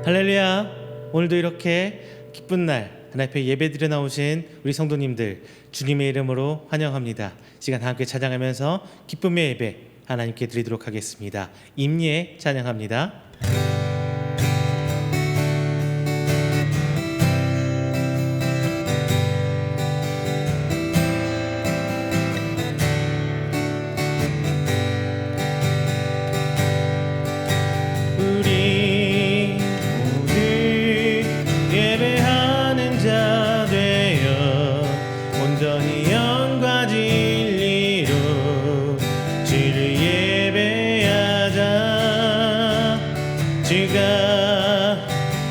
할렐루야. 오늘도 이렇게 기쁜 날 하나님 앞에 예배드려 나오신 우리 성도님들 주님의 이름으로 환영합니다. 시간 함께 찬양하면서 기쁨의 예배 하나님께 드리도록 하겠습니다. 임예 찬양합니다. 예배하는 자 되어 온전히 영과 진리로 주를 예배하자. 주가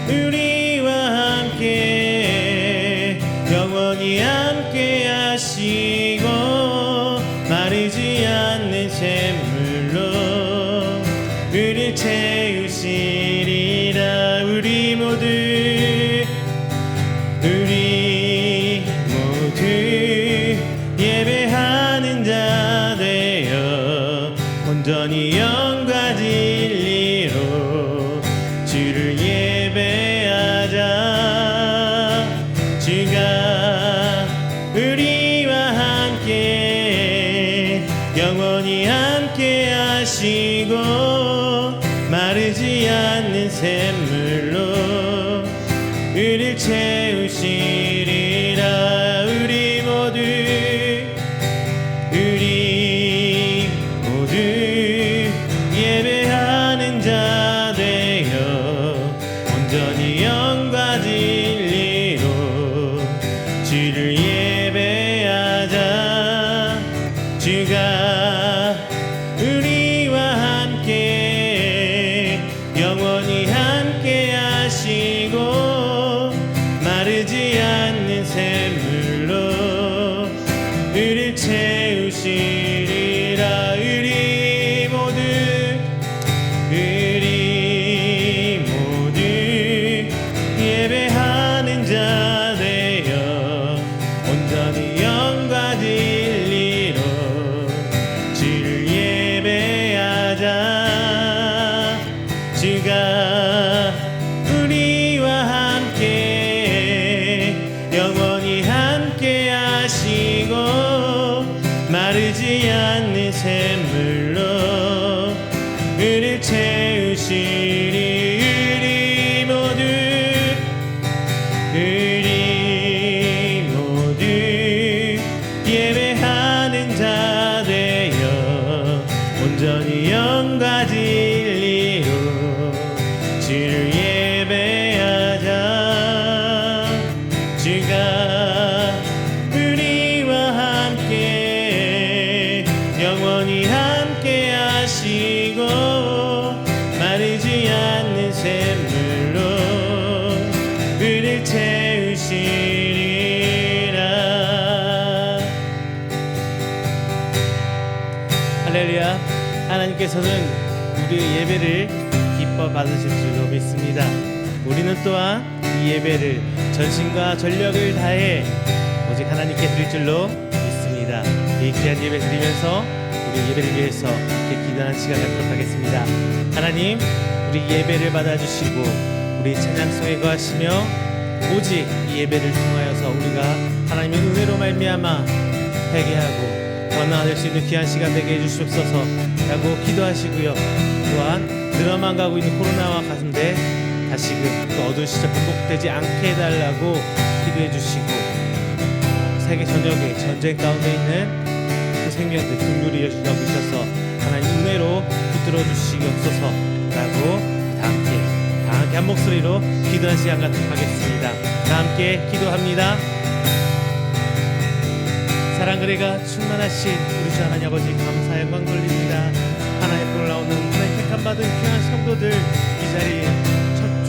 우리와 함께 영원히 함께 하시고 마르지 않는 샘물로 우리를 채우시리라. 우리 모두 예배하는 자 되어 온전히 영과 진리로 주를 예배하자. 주가 우리와 함께 영원히 함께 하시고 마르지 않는 샘물로 우리를 채우시리라. 우리 모두 예배하는 자 되어 온전히 영과 진리로 주를 예배하자. 주가 우리와 함께 영원히 함께 하시고 마르지 않는 샘물로 우리를 채우시리. 우리 모두 예배하는 자 되어 온전히 영과 진리로 주를 예배하자. 주가 우리와 함께 영원히 함께 하시고 마르지 않는 샘물로 우리를 채우시리라. 할렐루야. 하나님께서는 우리의 예배를 기뻐 받으실 줄로 믿습니다. 우리는 또한 이 예배를 전신과 전력을 다해 오직 하나님께 드릴 줄로 믿습니다. 이 귀한 예배 드리면서 우리 예배를 위해서 이렇게 기도하는 시간 갖도록 하겠습니다. 하나님, 우리 예배를 받아주시고 우리 찬양송에 거하시며 오직 이 예배를 통하여서 우리가 하나님의 은혜로 말미암아 회개하고 원망될 수 있는 귀한 시간 되게 해주시옵소서 라고 기도하시고요. 또한 늘어만 가고 있는 코로나와 가운데 다시금 그 어두운 시절 극복되지 않게 해달라고 기도해 주시고 세계 전역에 전쟁 가운데 있는 그 생명들 긍휼히 여기셔서 하나님 은혜로 붙들어 주시옵소서 라고 다 함께 한 목소리로 기도하는 시간 갖도록 하겠습니다. 다 함께 기도합니다. 사랑 그래가 충만하신 우리 주 하나님 아버지 감사 영광 돌립니다. 하나님 앞에 올라오는 하나님 택함받은 귀한 성도들 이 자리에 첫 주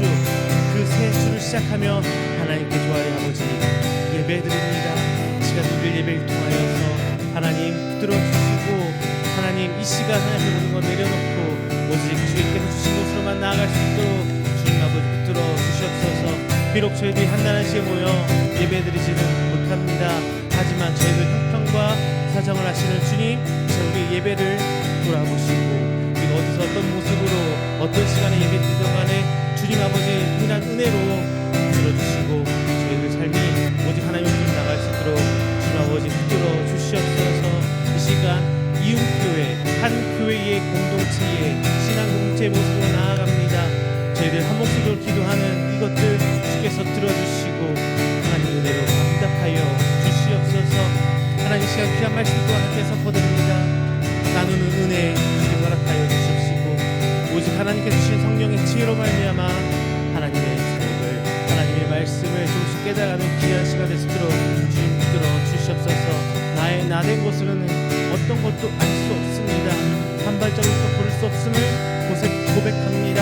그 새 주를 시작하며 하나님께 좋아요 아버지 예배드립니다. 시간 우리 예배를 통하여서 하나님 붙들어 주시고 하나님 이 시간 하나님 모든 것 내려놓고 오직 주님께서 주신 곳으로만 나아갈 수 있도록 주님 아버지 붙들어 주시옵소서. 비록 저희들이 한단한시에 모여 예배드리지는 못합니다. 하지만 저희들 형편과 사정을 하시는 주님, 우리 예배를 돌아보시고 우리가 어디서 어떤 모습으로 어떤 시간에 예배드리던 간에 주 주님 아버지 동일한 은혜로 들어주시고 저희들 삶이 오직 하나님의 뜻을 나갈 수 있도록 주님 아버지 붙들어 주시옵소서. 이 시간 이음교회 한 교회의 공동체의 신앙 공동체의 모습으로 나아갑니다. 저희들 한 목소리로 기도하는 이것들 주께서 들어주시고 하나님 은혜로 응답하여 주시옵소서. 하나님 시간 귀한 말씀도 함께 선포드립니다. 나누는 은혜 주님 허락하여 주십시고 오직 하나님께 주신 성령의 지혜로 말미암아 하나님의 사역을 하나님의 말씀을 조금씩 깨달아가는 귀한 시간 되시도록 주님 붙들어 주시옵소서. 나의 나된 것으로는 어떤 것도 알 수 없습니다. 한 발자국도 걸을 수 없음을 고백합니다.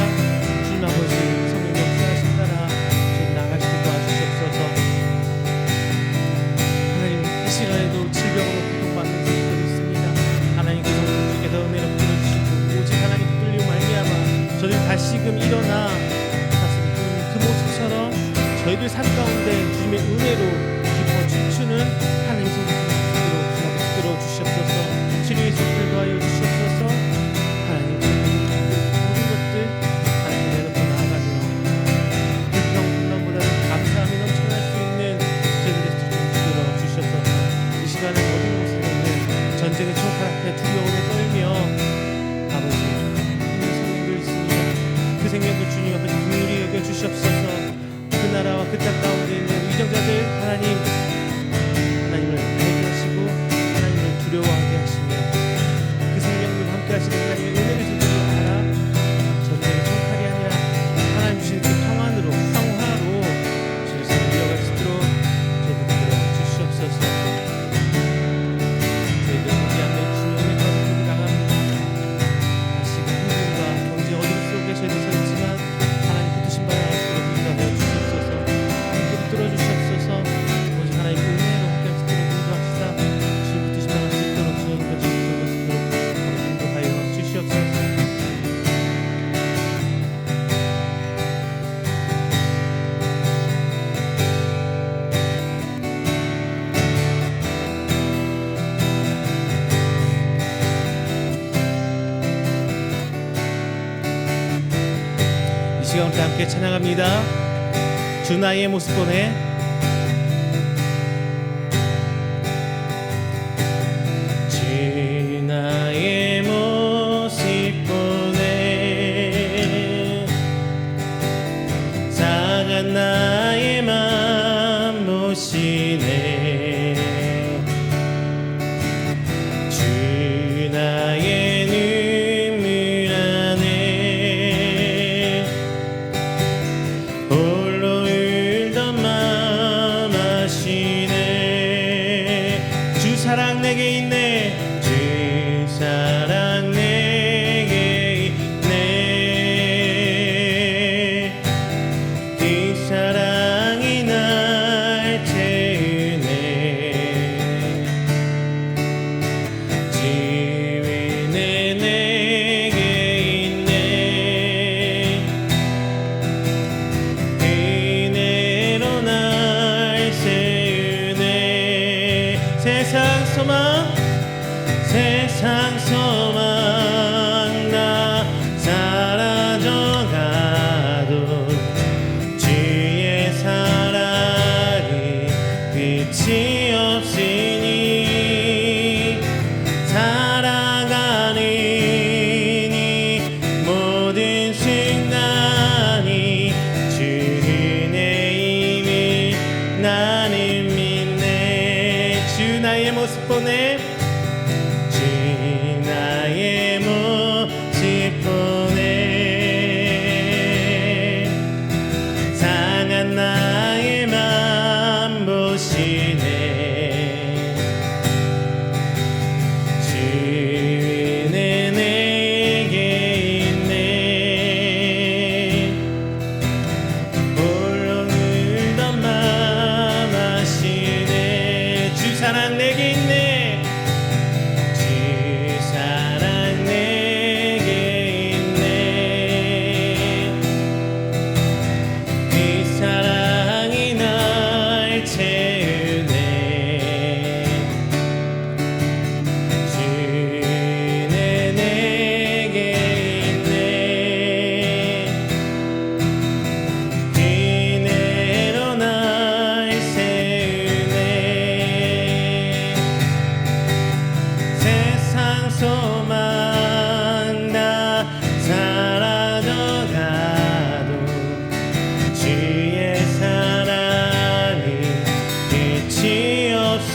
주님 아버지 성령 역사하신 따라 주님 나가시게 도와주시옵소서. 하나님 이 시간에도 질병으로 고통받는 사람들이 있습니다. 하나님 그 성령께서 은혜로 불러주시고 오직 하나님 붙들리고 말미암아 저들 다시금 일어나 그 모습처럼 저희들 삶 가운데 주님의 은혜로 기뻐 춤추는 하나님 성령으로 붙들어 주시옵소서. 치료의 손을 도하여 주시옵소서. 하나님 모든 것들 하나님 내놓고 나아가며 불평불만보다는 감사함이 넘쳐날 수 있는 저희들의 주님 붙들어 주시옵소서. 이 시간에 모든 곳에 전쟁의 총칼 앞에 두려움에 떨며 아버지 있는 생명도 있습니다. 그 생명도 주님 앞에 긍휼히 여겨 주시옵소서. 그 나라와 그 땅 가운데 있는 위정자들 하나님을 알게 하시고 하나님을 두려워하게 하시며 그 생명과 함께 하시는 하나님의 은혜를 저들이 알아 전쟁의 총칼이 아니라 하나님 주신 그 평안으로 평화로 주를 이어갈 수 있도록 저희들 들어 주시옵소서. 저희들 우리 안에 주님의 거룩함이 나갑니다. 다시 힘듦과 경제 어둠 속에 저희들 서 있지만 하나님 붙드신 바를 알 수 있도록 인도하여 주시옵소서. 함께 붙들어 주시옵소서. 오직 하나님 은혜로 함께 할 수 있도록 인도합시다. 주님 붙드신 바를 알 수 있도록 주님 인도하여 주시옵소서. 이 시간 우리 함께 찬양합니다. 주 나의 모습 보내. 주 나의 모습 보내 사간 나의 맘 모시네. 주 나의 눈물 안에 홀로 울던 맘 아시네. 주 사랑 내게 있네. 주 사랑 내게 있네. 그 사랑이 날 채우네. 주 은혜 내게 있네. 은혜로 날 세우네. 세상 소망 나 사라져가도 주의 사랑이 끝이 없으니 살아가는 이 모든 순간이 주 은혜임을 나는 믿네. 주 나의 모습 보내. 주 나의 모습 보내 상한 나의 맘 보시네. 주 은혜 내게 있네. 홀로 울던 맘 아시네. 주 사랑 내게 있네.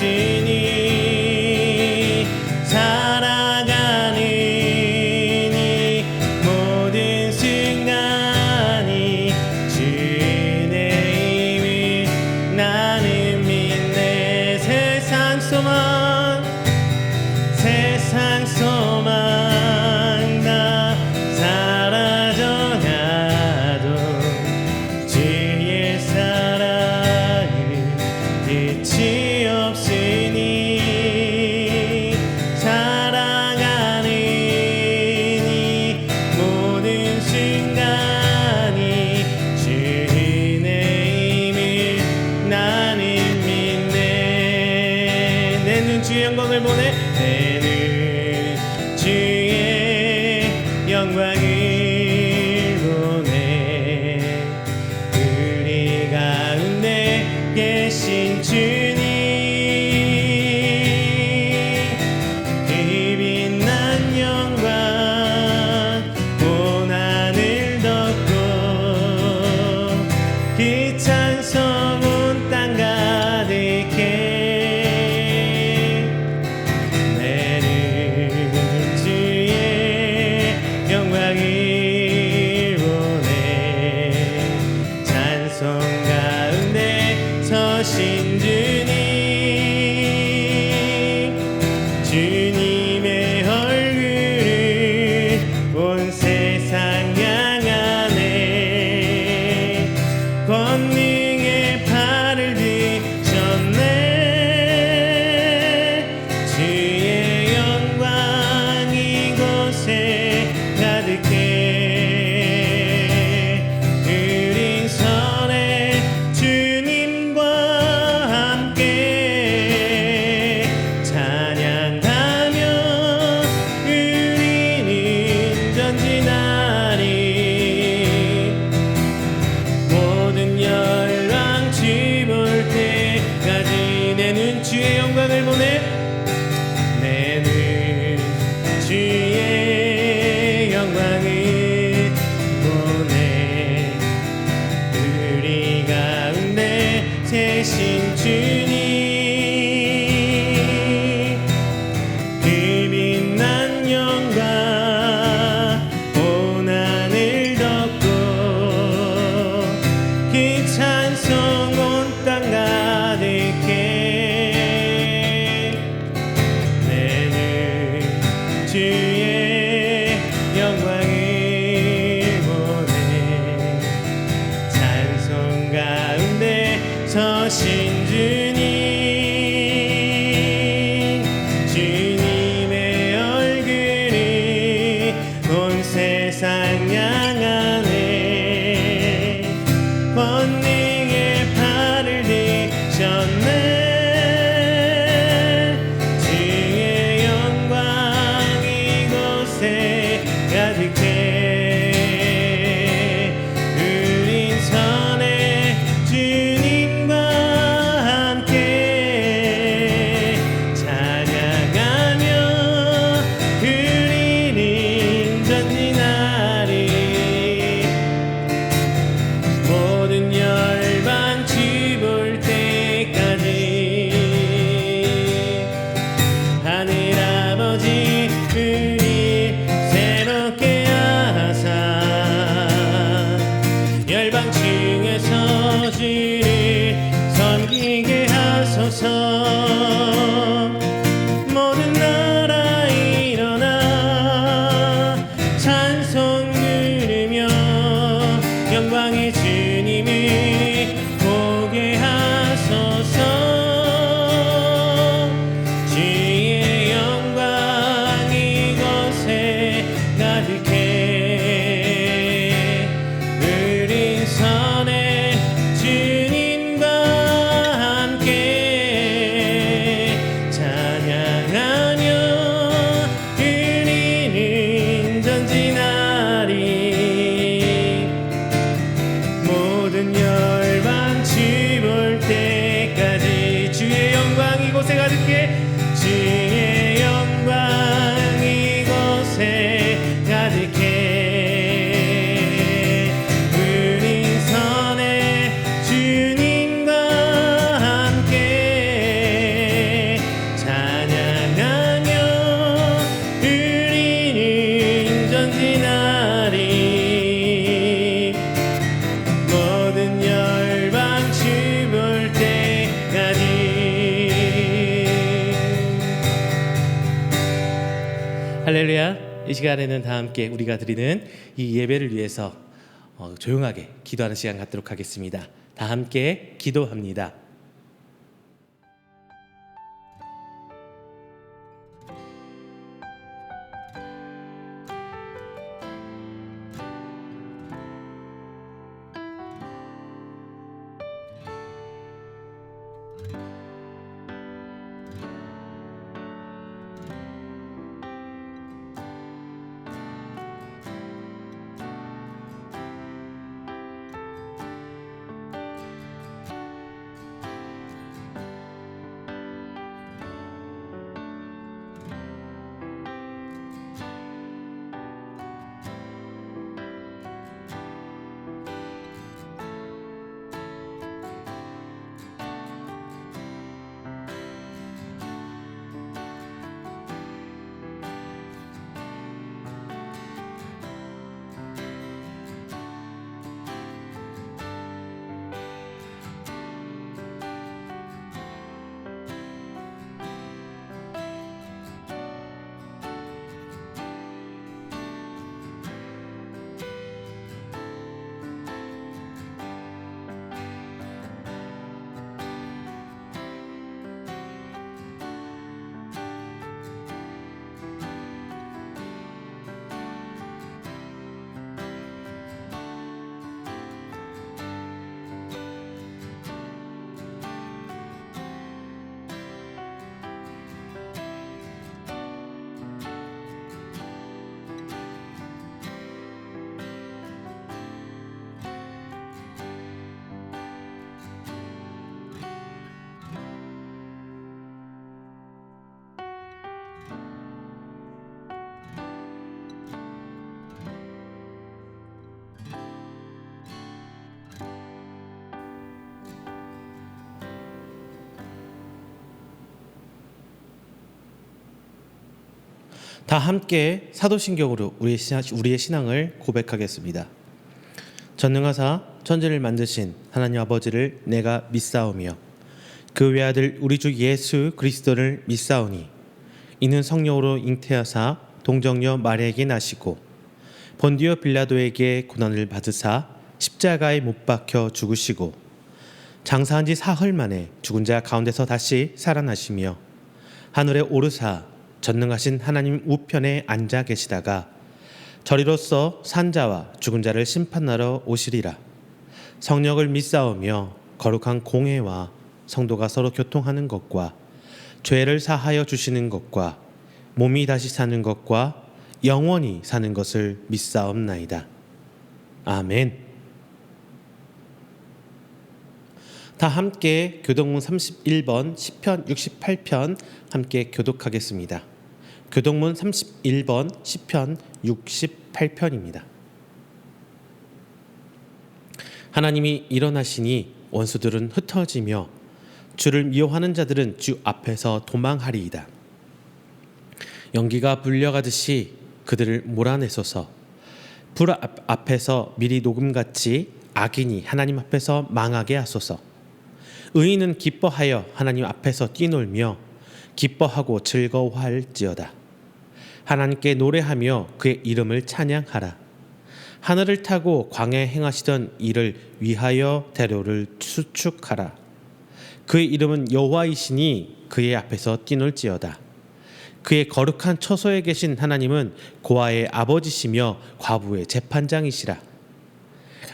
없으니 살아가는 이 모든 순간이 주의 힘을 나는 믿네. 세상 소망 다 사라져가도 주의 사랑은 끝이 없으니 살아가는 이 모든 순간이 주의 힘을 나는 믿네. 내 눈 주의 영광을 보내. 내 눈 주의 영광을 보내. 우리 가운데 계신 주님, 그 빛난 영광 온 하늘 덮고 그 찬송 온 땅 가득해. 영광을 보내. 찬송 가운데 서신 주님, 주님의 얼굴을 온 세상 향하네. 권능의 팔을 드셨네. 주의 영광 이곳에 가득해. 우린 선해 주님과 함께 찬양하며 우리는 전진하리. 모든 열왕 주볼 때까지 내 눈 주의 영광을 보내. 내 눈 주의 영광을 보내. 우리 가운데 계신 주님, 그 빛난 영광 온 하늘 덮고 그 찬송 온 땅 가득해. 내 눈 주의 영광을 보내. 찬송 가운데 서신 주님, 주님의 얼굴이 온 세상 향하네. 권능의 팔을 드셨네. 주의 영광 이곳에 가득해. 우린 선해 주님과 함께 찬양하며 우리는 전진하리. 모든 열방 주볼 때까지 하늘 아버지 우리 새롭게 하사 열방 중에서 주를 섬기게 하소서. 모든 나라 일어나 찬송 부르며 영광의 주님을 보게 하소서. 주의 영광 이곳에 가득해. 우린 선해 주님과 함께 찬양하며 우리는 전진하리. 모든 열방 주볼 때까지 주의 영광 이곳에 가득해. 주의 영광 이곳에 가득해. 우린 선해 주님과 함께 할렐루야. 이 시간에는 다 함께 우리가 드리는 이 예배를 위해서 조용하게 기도하는 시간 갖도록 하겠습니다. 다 함께 기도합니다. 다 함께 사도신경으로 우리의 신앙을 고백하겠습니다. 전능하사 천지를 만드신 하나님 아버지를 내가 믿사오며 그 외아들 우리 주 예수 그리스도를 믿사오니 이는 성령으로 잉태하사 동정녀 마리아에게 나시고 본디오 빌라도에게 고난을 받으사 십자가에 못 박혀 죽으시고 장사한 지 사흘 만에 죽은 자 가운데서 다시 살아나시며 하늘에 오르사 전능하신 하나님 우편에 앉아 계시다가 저리로서 산자와 죽은 자를 심판하러 오시리라. 성령을 믿사오며 거룩한 공회와 성도가 서로 교통하는 것과 죄를 사하여 주시는 것과 몸이 다시 사는 것과 영원히 사는 것을 믿사옵나이다. 아멘. 다 함께 교동문 31번 시편 68편 함께 교독하겠습니다. 교동문 31번 시편 68편입니다. 하나님이 일어나시니 원수들은 흩어지며 주를 미워하는 자들은 주 앞에서 도망하리이다. 연기가 불려가듯이 그들을 몰아내소서. 불 앞에서 미리 녹음같이 악인이 하나님 앞에서 망하게 하소서. 의인은 기뻐하여 하나님 앞에서 뛰놀며 기뻐하고 즐거워할지어다. 하나님께 노래하며 그의 이름을 찬양하라. 하늘을 타고 광야에 행하시던 이를 위하여 대로를 수축하라. 그의 이름은 여호와이시니 그의 앞에서 뛰놀지어다. 그의 거룩한 처소에 계신 하나님은 고아의 아버지시며 과부의 재판장이시라.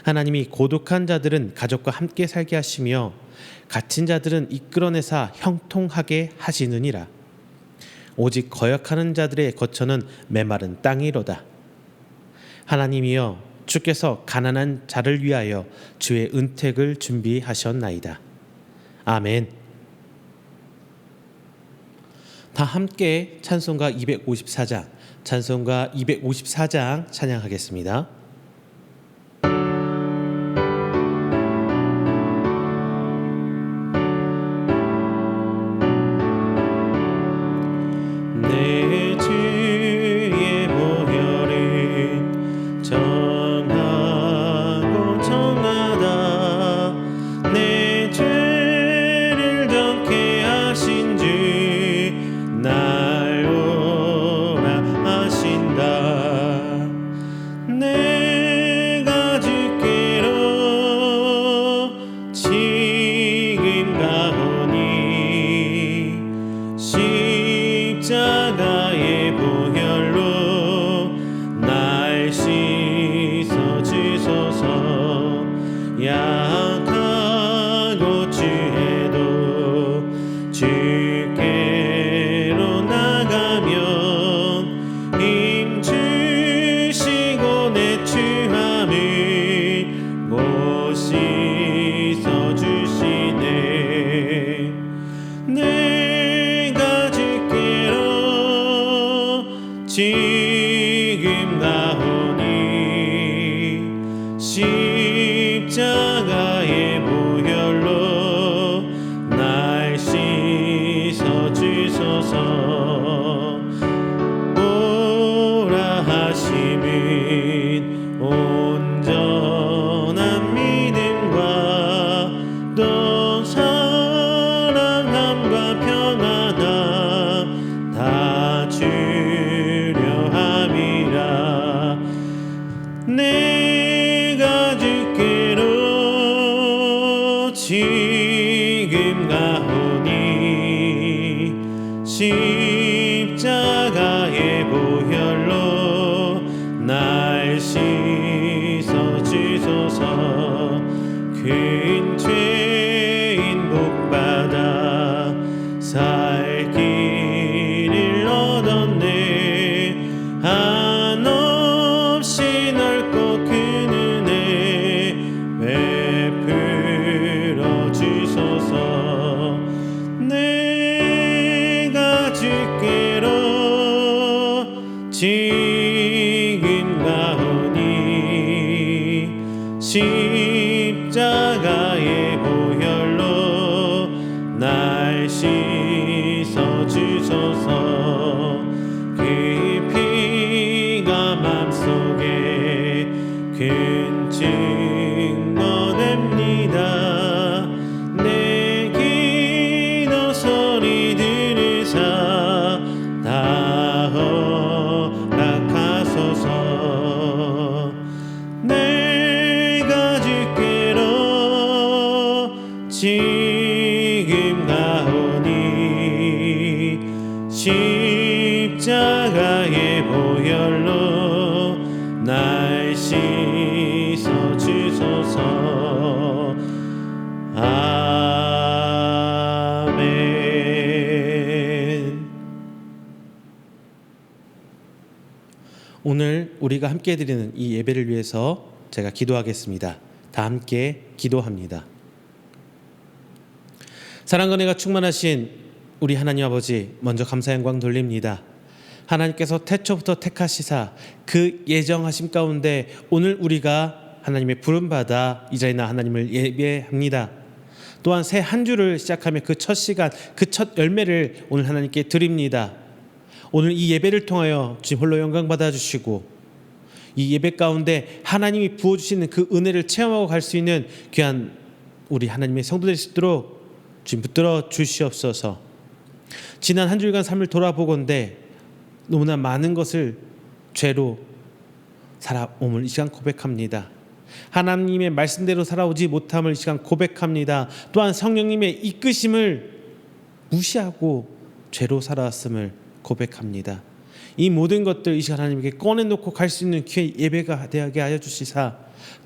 하나님이 고독한 자들은 가족과 함께 살게 하시며 갇힌 자들은 이끌어내사 형통하게 하시느니라. 오직 거역하는 자들의 거처는 메마른 땅이로다. 하나님이여 주께서 가난한 자를 위하여 주의 은택을 준비하셨나이다. 아멘. 다 함께 찬송가 254장 찬양하겠습니다. 날 오라 내가 주께로 지금 나오니 십자가의 보혈로 날 씻어 주소서. 오라 하심은 온전한 믿음과 또 사랑함과 평안함 다 주려 함이라. 내가 주께로 지금 가오니 십자가의 보혈로 날 씻어 주소서. 큰 죄인 복받아 살 길을 얻었네. 한없이 넓고 큰 은혜 베풀어 주소서. 내가 주께로 지금 가오니 십자가의 보혈로 날 씻어 주소서. 그 피가 맘속에 큰 증거 됩니다. 내 기도 소리 들으사 다 허락하소서. 내가 주께로 지금 가오니 십자가의 보혈로 날 씻어 주소서. 아멘. 오늘 우리가 함께 드리는 이 예배를 위해서 제가 기도하겠습니다. 다 함께 기도합니다. 사랑과 은혜가 충만하신 우리 하나님 아버지, 먼저 감사 영광 돌립니다. 하나님께서 태초부터 택하시사 그 예정하심 가운데 오늘 우리가 하나님의 부름받아 이 자리에 나 하나님을 예배합니다. 또한 새 한 주를 시작하며 그 첫 시간, 그 첫 열매를 오늘 하나님께 드립니다. 오늘 이 예배를 통하여 주님 홀로 영광 받아주시고 이 예배 가운데 하나님이 부어주시는 그 은혜를 체험하고 갈 수 있는 귀한 우리 하나님의 성도될 수 있도록 주님 붙들어 주시옵소서. 지난 한 주일간 삶을 돌아보건대 너무나 많은 것을 죄로 살아옴을 이 시간 고백합니다. 하나님의 말씀대로 살아오지 못함을 이 시간 고백합니다. 또한 성령님의 이끄심을 무시하고 죄로 살아왔음을 고백합니다. 이 모든 것들 이 시간 하나님께 꺼내놓고 갈 수 있는 귀한 예배가 되게 하여 주시사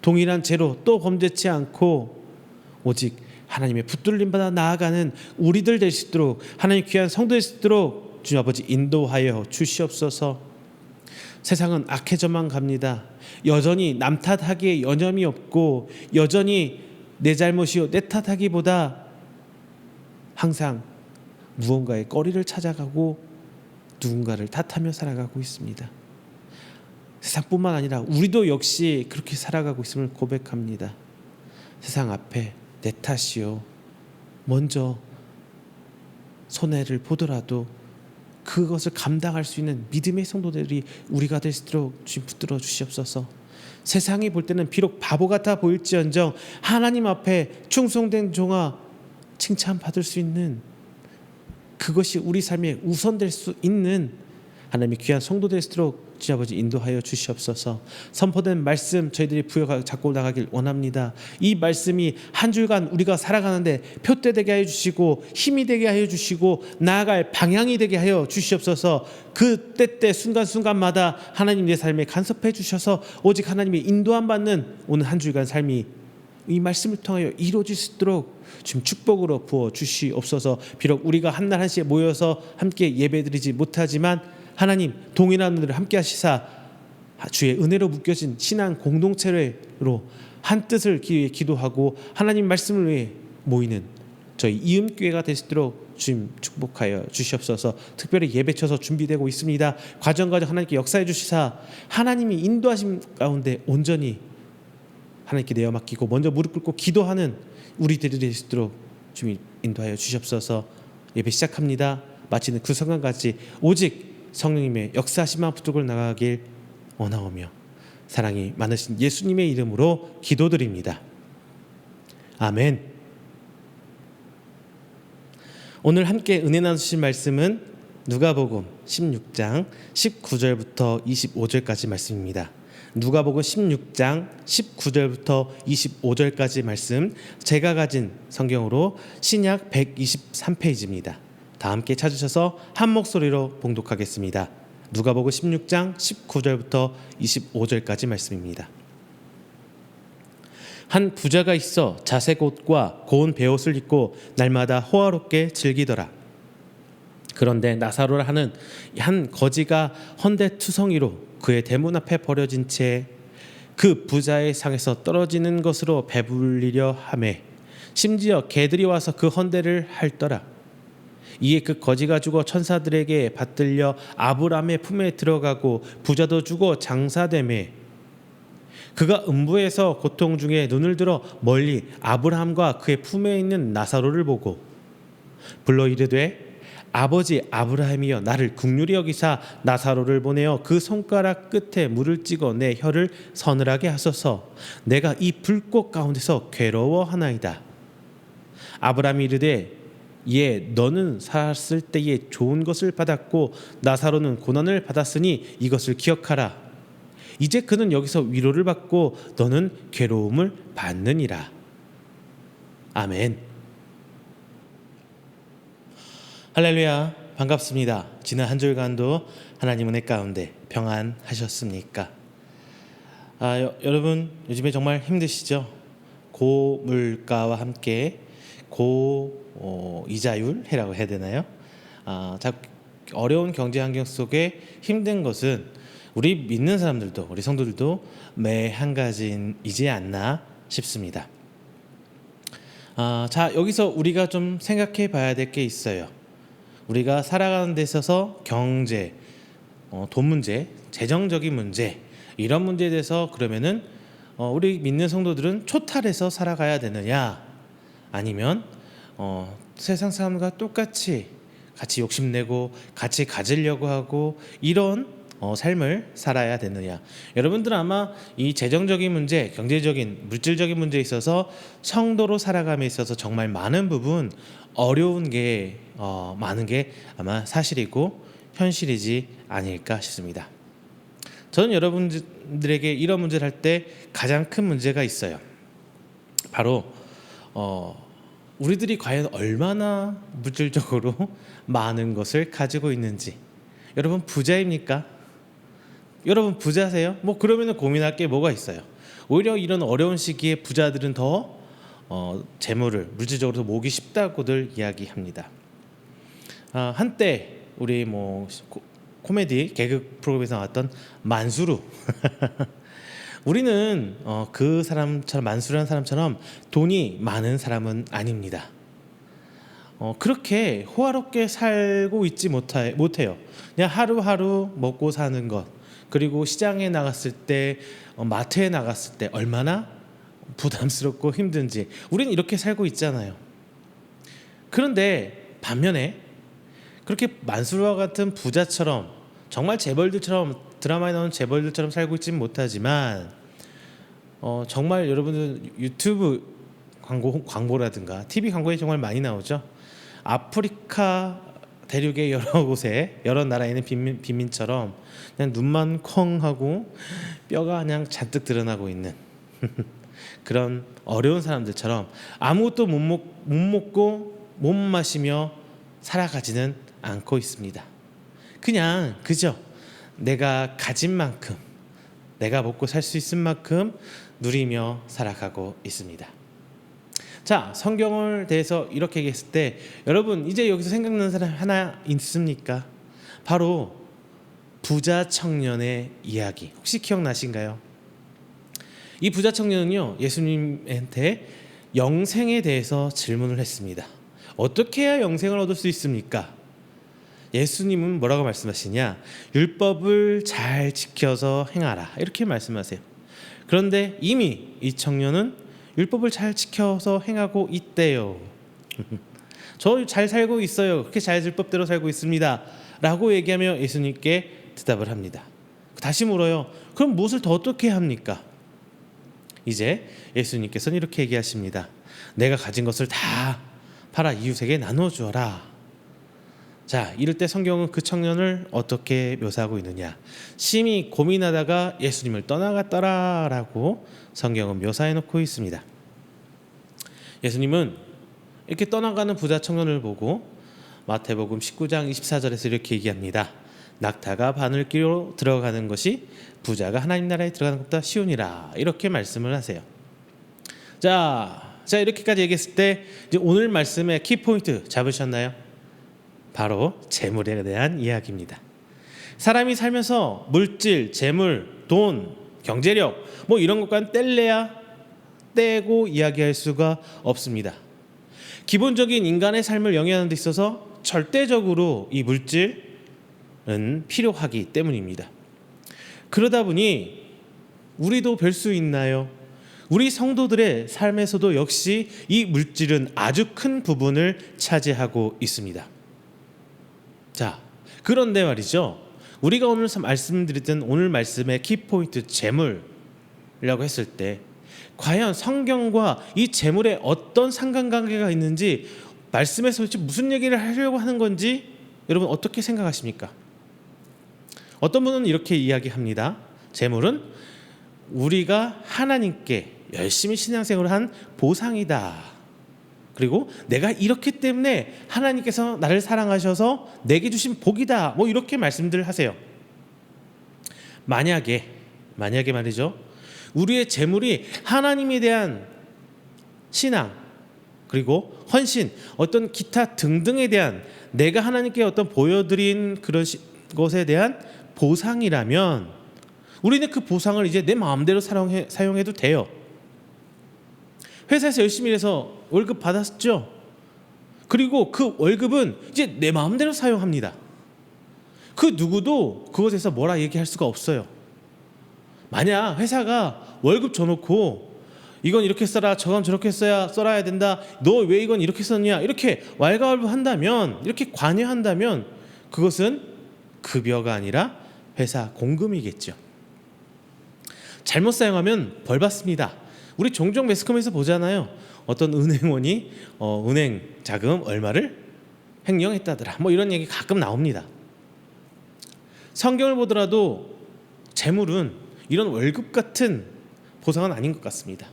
동일한 죄로 또 범죄치 않고 오직 하나님의 붙들림 받아 나아가는 우리들 될 수 있도록 하나님 귀한 성도 될 수 있도록 주님 아버지 인도하여 주시옵소서. 세상은 악해져만 갑니다. 여전히 남 탓하기에 여념이 없고 여전히 내 잘못이요 내 탓하기보다 항상 무언가의 거리를 찾아가고 누군가를 탓하며 살아가고 있습니다. 세상뿐만 아니라 우리도 역시 그렇게 살아가고 있음을 고백합니다. 세상 앞에 내 탓이요 먼저 손해를 보더라도 그것을 감당할 수 있는 믿음의 성도들이 우리가 될 수 있도록 주님 붙들어 주시옵소서. 세상이 볼 때는 비록 바보 같아 보일지언정 하나님 앞에 충성된 종아 칭찬받을 수 있는 그것이 우리 삶에 우선될 수 있는 하나님의 귀한 성도 될 수 있도록 주 아버지 인도하여 주시옵소서. 선포된 말씀 저희들이 잡고 나가길 원합니다. 이 말씀이 한 주간 우리가 살아가는데 표대 되게 하여 주시고 힘이 되게 하여 주시고 나아갈 방향이 되게 하여 주시옵소서. 그 때때 순간순간마다 하나님 내 삶에 간섭해 주셔서 오직 하나님의 인도함 받는 오늘 한 주간 삶이 이 말씀을 통하여 이루어질 수 있도록 지금 축복으로 부어 주시옵소서. 비록 우리가 한 날 한시에 모여서 함께 예배드리지 못하지만 하나님 동일한 은혜를 함께 하시사 주의 은혜로 묶여진 신앙 공동체로 한 뜻을 위해 기도하고 하나님 말씀을 위해 모이는 저희 이음교회가 될 수 있도록 주님 축복하여 주시옵소서. 특별히 예배쳐서 준비되고 있습니다. 과정 하나님께 역사해 주시사 하나님이 인도하심 가운데 온전히 하나님께 내어 맡기고 먼저 무릎 꿇고 기도하는 우리들이 될 수 있도록 주님 인도하여 주시옵소서. 예배 시작합니다. 마치는 그 순간까지 오직 성령님의 역사하심만 붙들고 나가길 원하오며 사랑이 많으신 예수님의 이름으로 기도드립니다. 아멘. 오늘 함께 은혜 나누실 말씀은 누가복음 16장 19절부터 25절까지 말씀입니다. 누가복음 16장 19절부터 25절까지 말씀, 제가 가진 성경으로 신약 123페이지입니다. 다 함께 찾으셔서 한 목소리로 봉독하겠습니다. 누가복음 16장 19절부터 25절까지 말씀입니다. 한 부자가 있어 자색 옷과 고운 베옷을 입고 날마다 호화롭게 즐기더라. 그런데 나사로라 하는 한 거지가 헌데투성이로 그의 대문 앞에 버려진 채 그 부자의 상에서 떨어지는 것으로 배불리려 하매 심지어 개들이 와서 그 헌데를 핥더라. 이에 그 거지가 죽어 천사들에게 받들려 아브라함의 품에 들어가고 부자도 죽어 장사되매 그가 음부에서 고통 중에 눈을 들어 멀리 아브라함과 그의 품에 있는 나사로를 보고 불러 이르되 아버지 아브라함이여 나를 긍휼히 여기사 나사로를 보내어 그 손가락 끝에 물을 찍어 내 혀를 서늘하게 하소서. 내가 이 불꽃 가운데서 괴로워하나이다. 아브라함이 이르되 예 너는 살았을 때에 좋은 것을 받았고 나사로는 고난을 받았으니 이것을 기억하라. 이제 그는 여기서 위로를 받고 너는 괴로움을 받느니라. 아멘. 할렐루야, 반갑습니다. 지난 한 주간도 하나님 은혜 가운데 평안하셨습니까? 여러분 요즘에 정말 힘드시죠? 고물가와 함께 이자율이라고 해야 되나요? 어려운 경제 환경 속에 힘든 것은 우리 믿는 사람들도 우리 성도들도 매 한 가지이지 않나 싶습니다. 자, 여기서 우리가 좀 생각해 봐야 될 게 있어요. 우리가 살아가는 데 있어서 경제, 돈 문제, 재정적인 문제 이런 문제에 대해서 그러면은 우리 믿는 성도들은 초탈해서 살아가야 되느냐, 아니면 세상 사람과 똑같이 같이 욕심내고 같이 가지려고 하고 이런 삶을 살아야 되느냐. 여러분들은 아마 이 재정적인 문제, 경제적인, 물질적인 문제에 있어서 성도로 살아감에 있어서 정말 많은 부분 어려운 게 많은 게 아마 사실이고 현실이지 아닐까 싶습니다. 저는 여러분들에게 이런 문제를 할 때 가장 큰 문제가 있어요. 바로 우리들이 과연 얼마나 물질적으로 많은 것을 가지고 있는지. 여러분 부자입니까? 여러분 부자세요? 그러면 고민할 게 뭐가 있어요? 오히려 이런 어려운 시기에 부자들은 더 재물을 물질적으로 모으기 쉽다고들 이야기합니다. 한때 우리 코미디 개그 프로그램에서 나왔던 만수르 우리는 그 사람처럼, 만수르라는 사람처럼 돈이 많은 사람은 아닙니다. 그렇게 호화롭게 살고 있지 못해요. 그냥 하루하루 먹고 사는 것, 그리고 시장에 나갔을 때, 마트에 나갔을 때 얼마나 부담스럽고 힘든지 우리는 이렇게 살고 있잖아요. 그런데 반면에 그렇게 만수르와 같은 부자처럼, 정말 재벌들처럼, 드라마에 나오는 재벌들처럼 살고 있지는 못하지만 정말 여러분들 유튜브 광고라든가 TV 광고에 정말 많이 나오죠. 아프리카 대륙의 여러 곳에, 여러 나라에 있는 빈민처럼 그냥 눈만 컹 하고 뼈가 그냥 잔뜩 드러나고 있는 그런 어려운 사람들처럼 아무것도 못 먹고 못 마시며 살아가지는 않고 있습니다. 그냥 그저 내가 가진 만큼, 내가 먹고 살 수 있을 만큼 누리며 살아가고 있습니다. 자, 성경을 대해서 이렇게 얘기했을 때 여러분 이제 여기서 생각나는 사람 하나 있습니까? 바로 부자 청년의 이야기. 혹시 기억나신가요? 이 부자 청년은요, 예수님한테 영생에 대해서 질문을 했습니다. 어떻게 해야 영생을 얻을 수 있습니까? 예수님은 뭐라고 말씀하시냐? 율법을 잘 지켜서 행하라, 이렇게 말씀하세요. 그런데 이미 이 청년은 율법을 잘 지켜서 행하고 있대요. 저 잘 살고 있어요. 그렇게 잘 율법대로 살고 있습니다 라고 얘기하며 예수님께 대답을 합니다. 다시 물어요. 그럼 무엇을 더 어떻게 합니까? 이제 예수님께서는 이렇게 얘기하십니다. 내가 가진 것을 다 팔아 이웃에게 나눠주어라. 자, 이럴 때 성경은 그 청년을 어떻게 묘사하고 있느냐? 심히 고민하다가 예수님을 떠나갔더라라고 성경은 묘사해 놓고 있습니다. 예수님은 이렇게 떠나가는 부자 청년을 보고 마태복음 19장 24절에서 이렇게 얘기합니다. 낙타가 바늘기로 들어가는 것이 부자가 하나님 나라에 들어가는 것보다 쉬우니라, 이렇게 말씀을 하세요. 자, 이렇게까지 얘기했을 때 이제 오늘 말씀의 키포인트 잡으셨나요? 바로 재물에 대한 이야기입니다. 사람이 살면서 물질, 재물, 돈, 경제력 뭐 이런 것과는 떼고 이야기할 수가 없습니다. 기본적인 인간의 삶을 영위하는 데 있어서 절대적으로 이 물질은 필요하기 때문입니다. 그러다 보니 우리도 별 수 있나요? 우리 성도들의 삶에서도 역시 이 물질은 아주 큰 부분을 차지하고 있습니다. 자, 그런데 말이죠. 우리가 오늘 말씀드렸던 오늘 말씀의 키포인트 재물이라고 했을 때 과연 성경과 이 재물에 어떤 상관관계가 있는지, 말씀에서 무슨 얘기를 하려고 하는 건지 여러분 어떻게 생각하십니까? 어떤 분은 이렇게 이야기합니다. 재물은 우리가 하나님께 열심히 신앙생활을 한 보상이다. 그리고 내가 이렇기 때문에 하나님께서 나를 사랑하셔서 내게 주신 복이다. 뭐 이렇게 말씀들 하세요. 만약에 말이죠. 우리의 재물이 하나님에 대한 신앙, 그리고 헌신, 어떤 기타 등등에 대한 내가 하나님께 어떤 보여드린 그런 것에 대한 보상이라면 우리는 그 보상을 이제 내 마음대로 사용해도 돼요. 회사에서 열심히 일해서 월급 받았죠. 그리고 그 월급은 이제 내 마음대로 사용합니다. 그 누구도 그것에서 뭐라 얘기할 수가 없어요. 만약 회사가 월급 줘놓고 이건 이렇게 써라, 저건 저렇게 써야 된다, 너 왜 이건 이렇게 썼냐, 이렇게 왈가왈부한다면, 이렇게 관여한다면 그것은 급여가 아니라 회사 공금이겠죠. 잘못 사용하면 벌 받습니다. 우리 종종 매스컴에서 보잖아요. 어떤 은행원이 은행 자금 얼마를 횡령했다더라, 뭐 이런 얘기 가끔 나옵니다. 성경을 보더라도 재물은 이런 월급 같은 보상은 아닌 것 같습니다.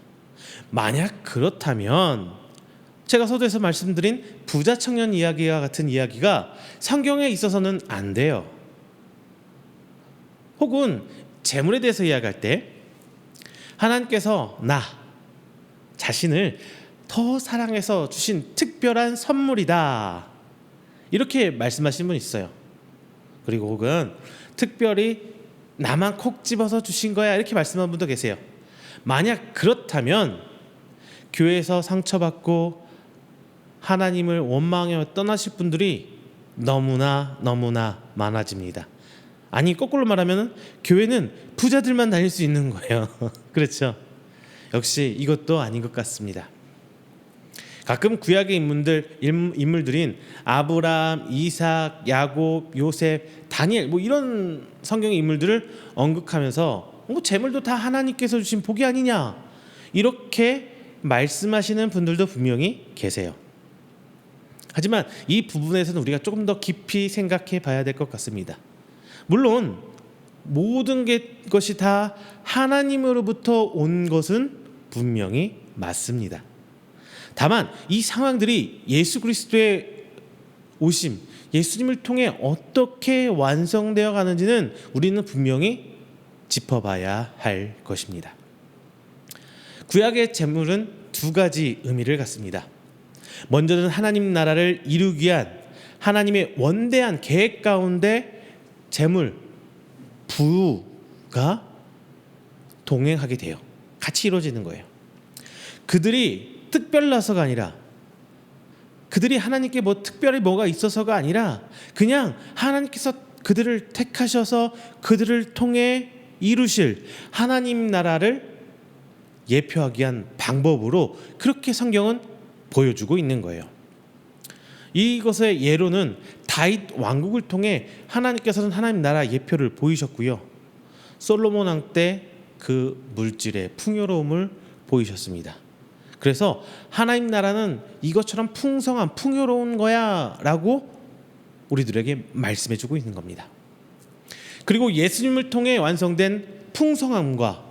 만약 그렇다면 제가 서두에서 말씀드린 부자 청년 이야기와 같은 이야기가 성경에 있어서는 안 돼요. 혹은 재물에 대해서 이야기할 때 하나님께서 나 자신을 더 사랑해서 주신 특별한 선물이다, 이렇게 말씀하시는 분 있어요. 그리고 혹은 특별히 나만 콕 집어서 주신 거야, 이렇게 말씀하는 분도 계세요. 만약 그렇다면 교회에서 상처받고 하나님을 원망해 떠나실 분들이 너무나 많아집니다. 아니, 거꾸로 말하면 교회는 부자들만 다닐 수 있는 거예요. 그렇죠? 역시 이것도 아닌 것 같습니다. 가끔 구약의 인물들인 아브라함, 이삭, 야곱, 요셉, 다니엘 뭐 이런 성경의 인물들을 언급하면서 재물도 다 하나님께서 주신 복이 아니냐, 이렇게 말씀하시는 분들도 분명히 계세요. 하지만 이 부분에서는 우리가 조금 더 깊이 생각해 봐야 될 것 같습니다. 물론 모든 것이 다 하나님으로부터 온 것은 분명히 맞습니다. 다만 이 상황들이 예수 그리스도의 오심, 예수님을 통해 어떻게 완성되어 가는지는 우리는 분명히 짚어봐야 할 것입니다. 구약의 재물은 두 가지 의미를 갖습니다. 먼저는 하나님 나라를 이루기 위한 하나님의 원대한 계획 가운데 재물, 부가 동행하게 돼요. 같이 이루어지는 거예요. 그들이 특별나서가 아니라 그들이 하나님께 뭐 특별히 뭐가 있어서가 아니라 그냥 하나님께서 그들을 택하셔서 그들을 통해 이루실 하나님 나라를 예표하기 위한 방법으로 그렇게 성경은 보여주고 있는 거예요. 이것의 예로는 다윗 왕국을 통해 하나님께서는 하나님 나라 예표를 보이셨고요. 솔로몬 왕 때 그 물질의 풍요로움을 보이셨습니다. 그래서 하나님 나라는 이것처럼 풍성한 풍요로운 거야 라고 우리들에게 말씀해 주고 있는 겁니다. 그리고 예수님을 통해 완성된 풍성함과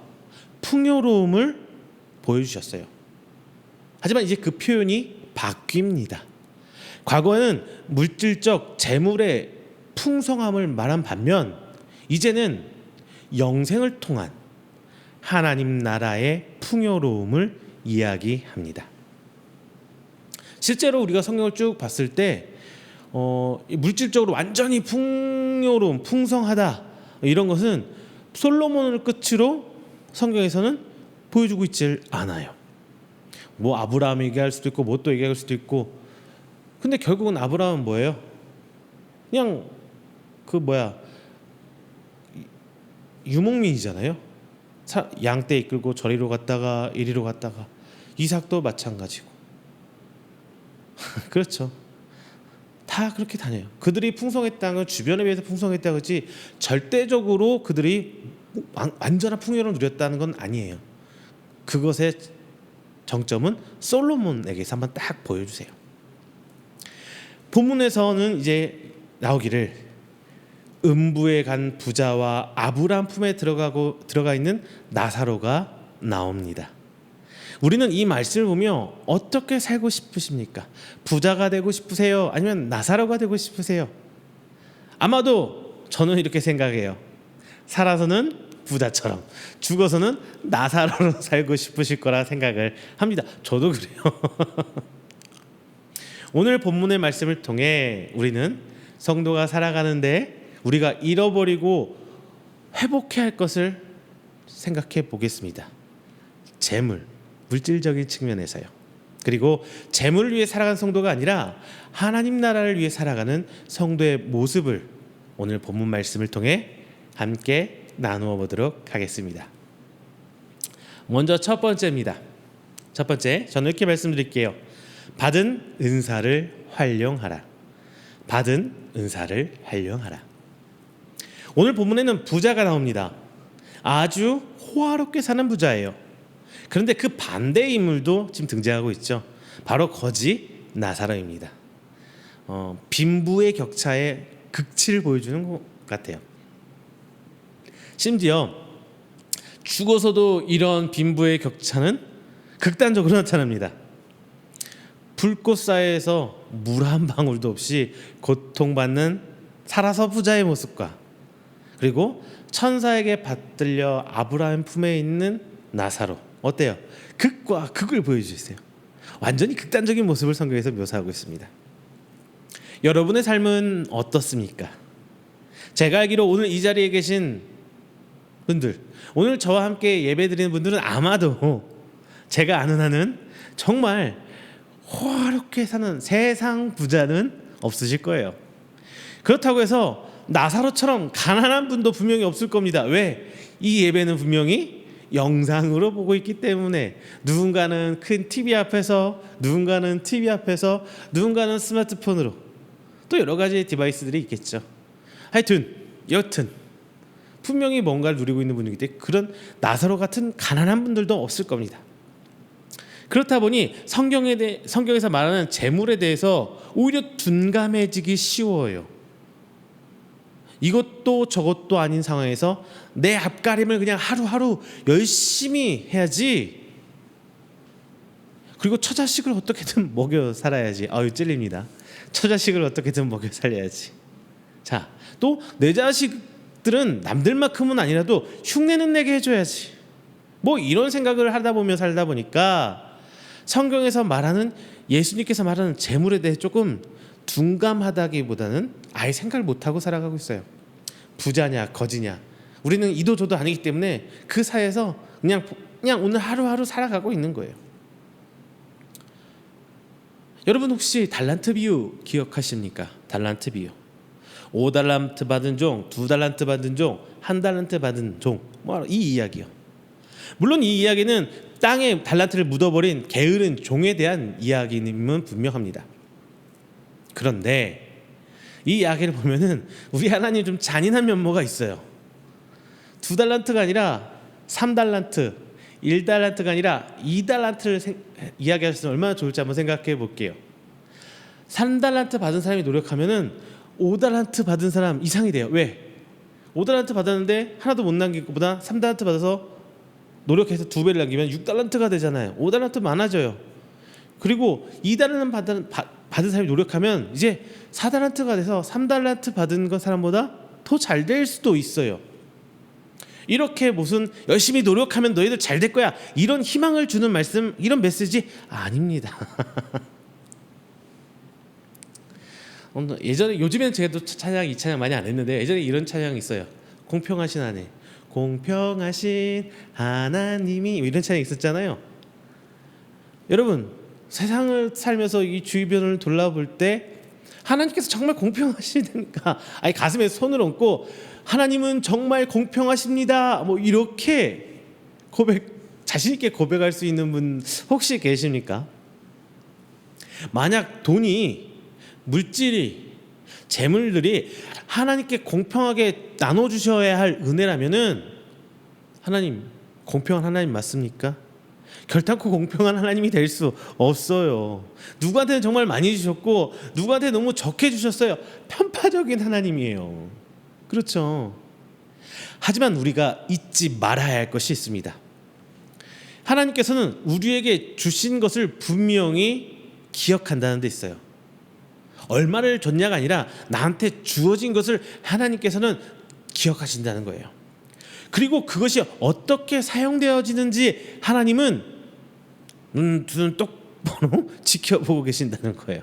풍요로움을 보여주셨어요. 하지만 이제 그 표현이 바뀝니다. 과거에는 물질적 재물의 풍성함을 말한 반면 이제는 영생을 통한 하나님 나라의 풍요로움을 이야기합니다. 실제로 우리가 성경을 쭉 봤을 때 물질적으로 완전히 풍요로움, 풍성하다 이런 것은 솔로몬을 끝으로 성경에서는 보여주고 있질 않아요. 뭐 아브라함 얘기할 수도 있고 뭐 또 얘기할 수도 있고, 근데 결국은 아브라함은 뭐예요? 그냥 유목민이잖아요. 양떼 이끌고 저리로 갔다가 이리로 갔다가. 이삭도 마찬가지고. 그렇죠. 다 그렇게 다녀요. 그들이 풍성했다는 건 주변에 비해서 풍성했다 그렇지 절대적으로 그들이 완전한 풍요를 누렸다는 건 아니에요. 그것의 정점은 솔로몬에게서 한번 딱 보여주세요. 본문에서는 이제 나오기를 음부에 간 부자와 아브라함 품에 들어가 있는 나사로가 나옵니다. 우리는 이 말씀을 보며 어떻게 살고 싶으십니까? 부자가 되고 싶으세요? 아니면 나사로가 되고 싶으세요? 아마도 저는 이렇게 생각해요. 살아서는 부자처럼, 죽어서는 나사로로 살고 싶으실 거라 생각을 합니다. 저도 그래요. 오늘 본문의 말씀을 통해 우리는 성도가 살아가는데 우리가 잃어버리고 회복해야 할 것을 생각해 보겠습니다. 재물, 물질적인 측면에서요. 그리고 재물을 위해 살아가는 성도가 아니라 하나님 나라를 위해 살아가는 성도의 모습을 오늘 본문 말씀을 통해 함께 나누어 보도록 하겠습니다. 먼저 첫 번째입니다. 첫 번째, 저는 이렇게 말씀드릴게요. 받은 은사를 활용하라. 받은 은사를 활용하라. 오늘 본문에는 부자가 나옵니다. 아주 호화롭게 사는 부자예요. 그런데 그 반대의 인물도 지금 등장하고 있죠. 바로 거지 나사로입니다. 빈부의 격차의 극치를 보여주는 것 같아요. 심지어 죽어서도 이런 빈부의 격차는 극단적으로 나타납니다. 불꽃사에서 물 한 방울도 없이 고통받는 살아서 부자의 모습과 그리고 천사에게 받들려 아브라함 품에 있는 나사로, 어때요? 극과 극을 보여주세요. 완전히 극단적인 모습을 성경에서 묘사하고 있습니다. 여러분의 삶은 어떻습니까? 제가 알기로 오늘 이 자리에 계신 분들, 오늘 저와 함께 예배드리는 분들은 아마도 제가 아는 한은 정말 호화롭게 사는 세상 부자는 없으실 거예요. 그렇다고 해서 나사로처럼 가난한 분도 분명히 없을 겁니다. 왜? 이 예배는 분명히 영상으로 보고 있기 때문에 누군가는 큰 TV 앞에서, 누군가는 TV 앞에서, 누군가는 스마트폰으로, 또 여러 가지 디바이스들이 있겠죠. 여튼 분명히 뭔가를 누리고 있는 분이기 때문에 그런 나사로 같은 가난한 분들도 없을 겁니다. 그렇다 보니 성경에서 말하는 재물에 대해서 오히려 둔감해지기 쉬워요. 이것도 저것도 아닌 상황에서 내 앞가림을 그냥 하루하루 열심히 해야지. 그리고 처자식을 어떻게든 먹여 살아야지. 찔립니다. 처자식을 어떻게든 먹여 살려야지. 자, 또 내 자식들은 남들만큼은 아니라도 흉내는 내게 해줘야지. 뭐 이런 생각을 하다 보면 살다 보니까 성경에서 말하는, 예수님께서 말하는 재물에 대해 조금 둔감하다기보다는 아예 생각을 못하고 살아가고 있어요. 부자냐 거지냐 우리는 이도 저도 아니기 때문에 그 사이에서 그냥 오늘 하루하루 살아가고 있는 거예요. 여러분 혹시 달란트 비유 기억하십니까? 달란트 비유. 5달란트 받은 종, 2달란트 받은 종, 1달란트 받은 종. 뭐 이 이야기요. 물론 이 이야기는 땅에 달란트를 묻어버린 게으른 종에 대한 이야기임은 분명합니다. 그런데 이 이야기를 보면은 우리 하나님 좀 잔인한 면모가 있어요. 2달란트가 아니라 3달란트, 1달란트가 아니라 2달란트를 이야기하셨으면 얼마나 좋을지 한번 생각해 볼게요. 3달란트 받은 사람이 노력하면은 5달란트 받은 사람 이상이 돼요. 왜? 5달란트 받았는데 하나도 못 남긴 것보다 3달란트 받아서 노력해서 2배를 남기면 6달란트가 되잖아요. 5달란트 많아져요. 그리고 2달란트 받은 사람이 노력하면 이제 4달란트가 돼서 3달란트 받은 사람보다 더 잘 될 수도 있어요. 이렇게 무슨 열심히 노력하면 너희들 잘 될 거야 이런 희망을 주는 말씀, 이런 메시지 아닙니다. 예전에, 요즘에는 제가 찬양, 이 찬양 많이 안 했는데 예전에 이런 찬양이 있어요. 공평하신 하나님, 공평하신 하나님이, 이런 찬양이 있었잖아요. 여러분, 세상을 살면서 이 주변을 돌아볼 때 하나님께서 정말 공평하시니까 아니 가슴에 손을 얹고 하나님은 정말 공평하십니다 뭐 이렇게 자신 있게 고백할 수 있는 분 혹시 계십니까? 만약 돈이, 물질이, 재물들이 하나님께 공평하게 나눠주셔야 할 은혜라면은 하나님 공평한 하나님 맞습니까? 결단코 공평한 하나님이 될 수 없어요. 누구한테는 정말 많이 주셨고 누구한테 너무 적게 주셨어요. 편파적인 하나님이에요. 그렇죠. 하지만 우리가 잊지 말아야 할 것이 있습니다. 하나님께서는 우리에게 주신 것을 분명히 기억한다는 데 있어요. 얼마를 줬냐가 아니라 나한테 주어진 것을 하나님께서는 기억하신다는 거예요. 그리고 그것이 어떻게 사용되어지는지 하나님은 눈 똑바로 지켜보고 계신다는 거예요.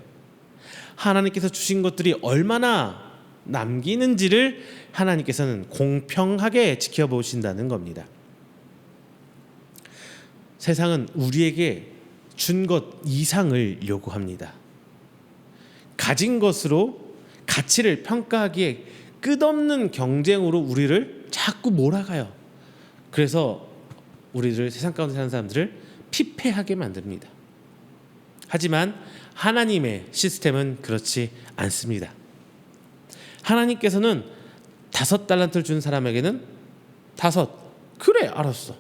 하나님께서 주신 것들이 얼마나 남기는지를 하나님께서는 공평하게 지켜보신다는 겁니다. 세상은 우리에게 준 것 이상을 요구합니다. 가진 것으로 가치를 평가하기에 끝없는 경쟁으로 우리를 자꾸 몰아가요. 그래서 우리를 세상 가운데 사는 사람들을 피폐하게 만듭니다. 하지만 하나님의 시스템은 그렇지 않습니다. 하나님께서는 5달란트를 준 사람에게는 5, 그래 알았어.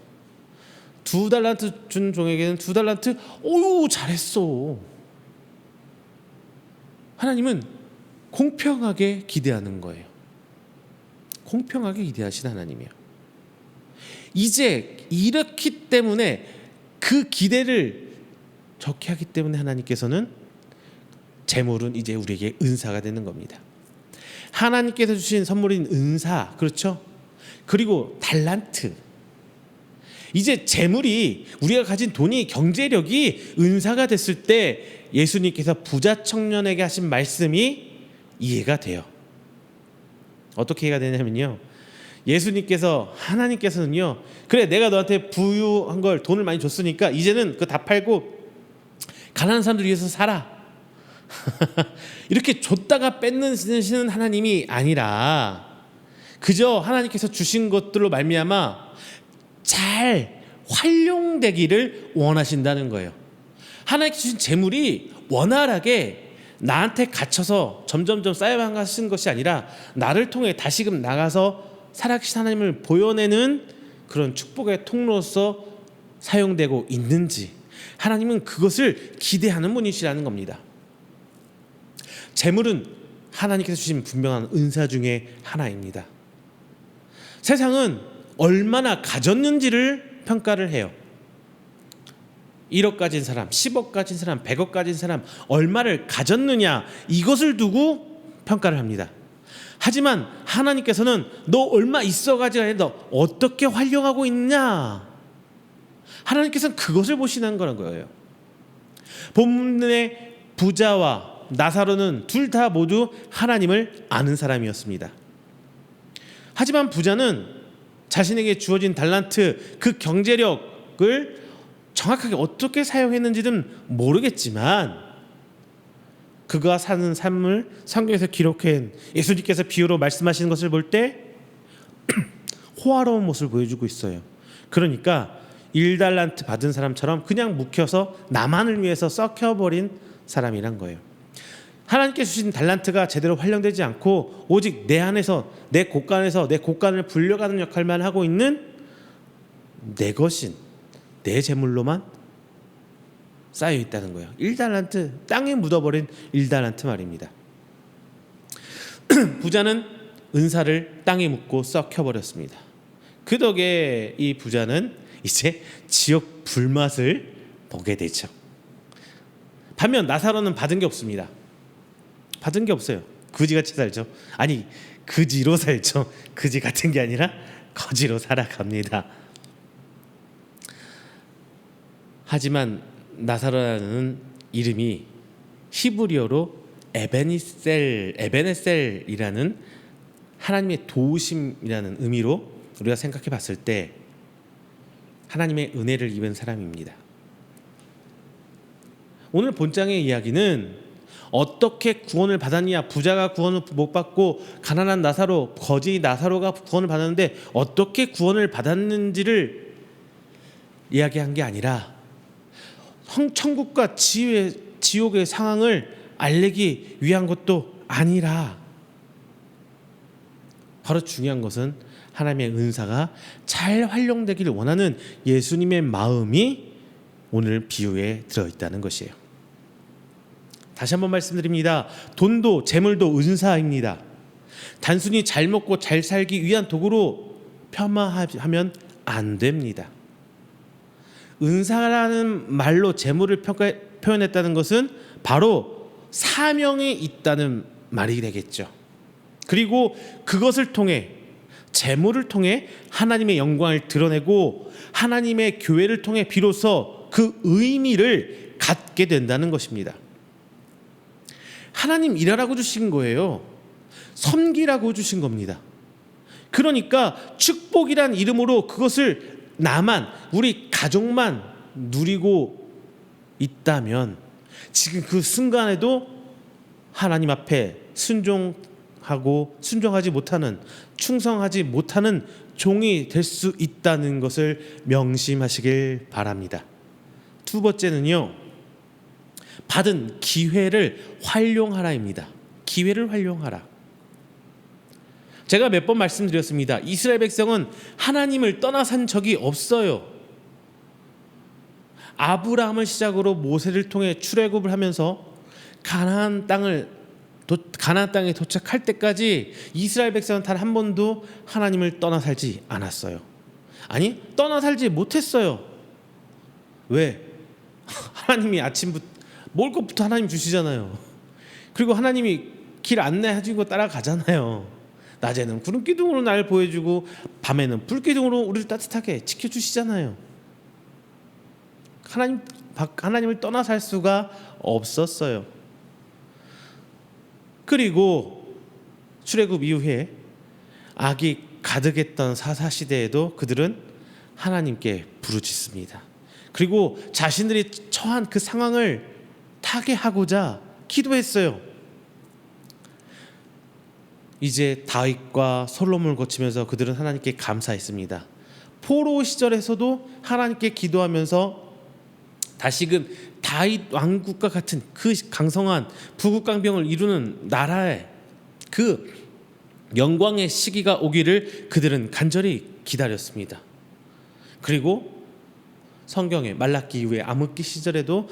2달란트 준 종에게는 2달란트, 오유 잘했어. 하나님은 공평하게 기대하는 거예요. 공평하게 기대하신 하나님이에요. 이제 이렇기 때문에 그 기대를 적게 하기 때문에 하나님께서는 재물은 이제 우리에게 은사가 되는 겁니다. 하나님께서 주신 선물인 은사, 그렇죠? 그리고 달란트. 이제 재물이, 우리가 가진 돈이, 경제력이 은사가 됐을 때 예수님께서 부자 청년에게 하신 말씀이 이해가 돼요. 어떻게 이해가 되냐면요, 예수님께서, 하나님께서는요, 그래 내가 너한테 부유한 걸, 돈을 많이 줬으니까 이제는 그거 다 팔고 가난한 사람들 위해서 살아. 이렇게 줬다가 뺏는 하나님이 아니라 그저 하나님께서 주신 것들로 말미암아 잘 활용되기를 원하신다는 거예요. 하나님께서 주신 재물이 원활하게 나한테 갇혀서 점점점 쌓여가는 것이 아니라 나를 통해 다시금 나가서 살아계신 하나님을 보여내는 그런 축복의 통로로서 사용되고 있는지, 하나님은 그것을 기대하는 분이시라는 겁니다. 재물은 하나님께서 주신 분명한 은사 중에 하나입니다. 세상은 얼마나 가졌는지를 평가를 해요. 1억 가진 사람, 10억 가진 사람, 100억 가진 사람, 얼마를 가졌느냐, 이것을 두고 평가를 합니다. 하지만 하나님께서는 너 얼마 있어가지고 아니라 너 어떻게 활용하고 있냐, 하나님께서는 그것을 보시는 거예요. 본문의 부자와 나사로는 둘 다 모두 하나님을 아는 사람이었습니다. 하지만 부자는 자신에게 주어진 달란트, 그 경제력을 정확하게 어떻게 사용했는지는 모르겠지만 그가 사는 삶을 성경에서 기록한 예수님께서 비유로 말씀하시는 것을 볼 때 호화로운 모습을 보여주고 있어요. 그러니까 1달란트 받은 사람처럼 그냥 묵혀서 나만을 위해서 썩혀버린 사람이란 거예요. 하나님께 주신 달란트가 제대로 활용되지 않고 오직 내 안에서 내 곳간에서 내 곳간을 불려가는 역할만 하고 있는 내 것인 내 재물로만 쌓여 있다는 거예요. 1달란트, 땅에 묻어버린 1달란트 말입니다. 부자는 은사를 땅에 묻고 썩혀버렸습니다. 그 덕에 이 부자는 이제 지옥 불맛을 보게 되죠. 반면 나사로는 받은 게 없습니다. 받은 게 없어요. 그지같이 살죠. 아니, 그지로 살죠. 그지 같은 게 아니라 거지로 살아갑니다. 하지만 나사로라는 이름이 히브리어로 에베네셀이라는 하나님의 도우심이라는 의미로 우리가 생각해 봤을 때 하나님의 은혜를 입은 사람입니다. 오늘 본장의 이야기는 어떻게 구원을 받았냐, 부자가 구원을 못 받고 가난한 나사로, 거지 나사로가 구원을 받았는데 어떻게 구원을 받았는지를 이야기한 게 아니라 천국과 지옥의 상황을 알리기 위한 것도 아니라 바로 중요한 것은 하나님의 은사가 잘 활용되기를 원하는 예수님의 마음이 오늘 비유에 들어있다는 것이에요. 다시 한번 말씀드립니다. 돈도 재물도 은사입니다. 단순히 잘 먹고 잘 살기 위한 도구로 폄하하면 안 됩니다. 은사라는 말로 재물을 표현했다는 것은 바로 사명이 있다는 말이 되겠죠. 그리고 그것을 통해 재물을 통해 하나님의 영광을 드러내고 하나님의 교회를 통해 비로소 그 의미를 갖게 된다는 것입니다. 하나님 일하라고 주신 거예요. 섬기라고 주신 겁니다. 그러니까 축복이란 이름으로 그것을 나만, 우리 가족만 누리고 있다면 지금 그 순간에도 하나님 앞에 순종하지 못하는, 충성하지 못하는 종이 될 수 있다는 것을 명심하시길 바랍니다. 두 번째는요, 받은 기회를 활용하라입니다. 기회를 활용하라. 제가 몇 번 말씀드렸습니다. 이스라엘 백성은 하나님을 떠나 산 적이 없어요. 아브라함을 시작으로 모세를 통해 출애굽을 하면서 가나안 땅에 도착할 때까지 이스라엘 백성은 단 한 번도 하나님을 떠나 살지 않았어요. 아니, 떠나 살지 못했어요. 왜? 하나님이 아침부터 먹을 것부터 하나님 주시잖아요. 그리고 하나님이 길 안내해주고 따라가잖아요. 낮에는 구름 기둥으로 날 보여주고 밤에는 불 기둥으로 우리를 따뜻하게 지켜주시잖아요. 하나님을 떠나 살 수가 없었어요. 그리고 출애굽 이후에 악이 가득했던 사사시대에도 그들은 하나님께 부르짖습니다. 그리고 자신들이 처한 그 상황을 타개하고자 기도했어요. 이제 다윗과 솔로몬을 거치면서 그들은 하나님께 감사했습니다. 포로 시절에서도 하나님께 기도하면서 다시금 다윗 왕국과 같은 그 강성한 부국강병을 이루는 나라의 그 영광의 시기가 오기를 그들은 간절히 기다렸습니다. 그리고 성경의 말라기 이후에 암흑기 시절에도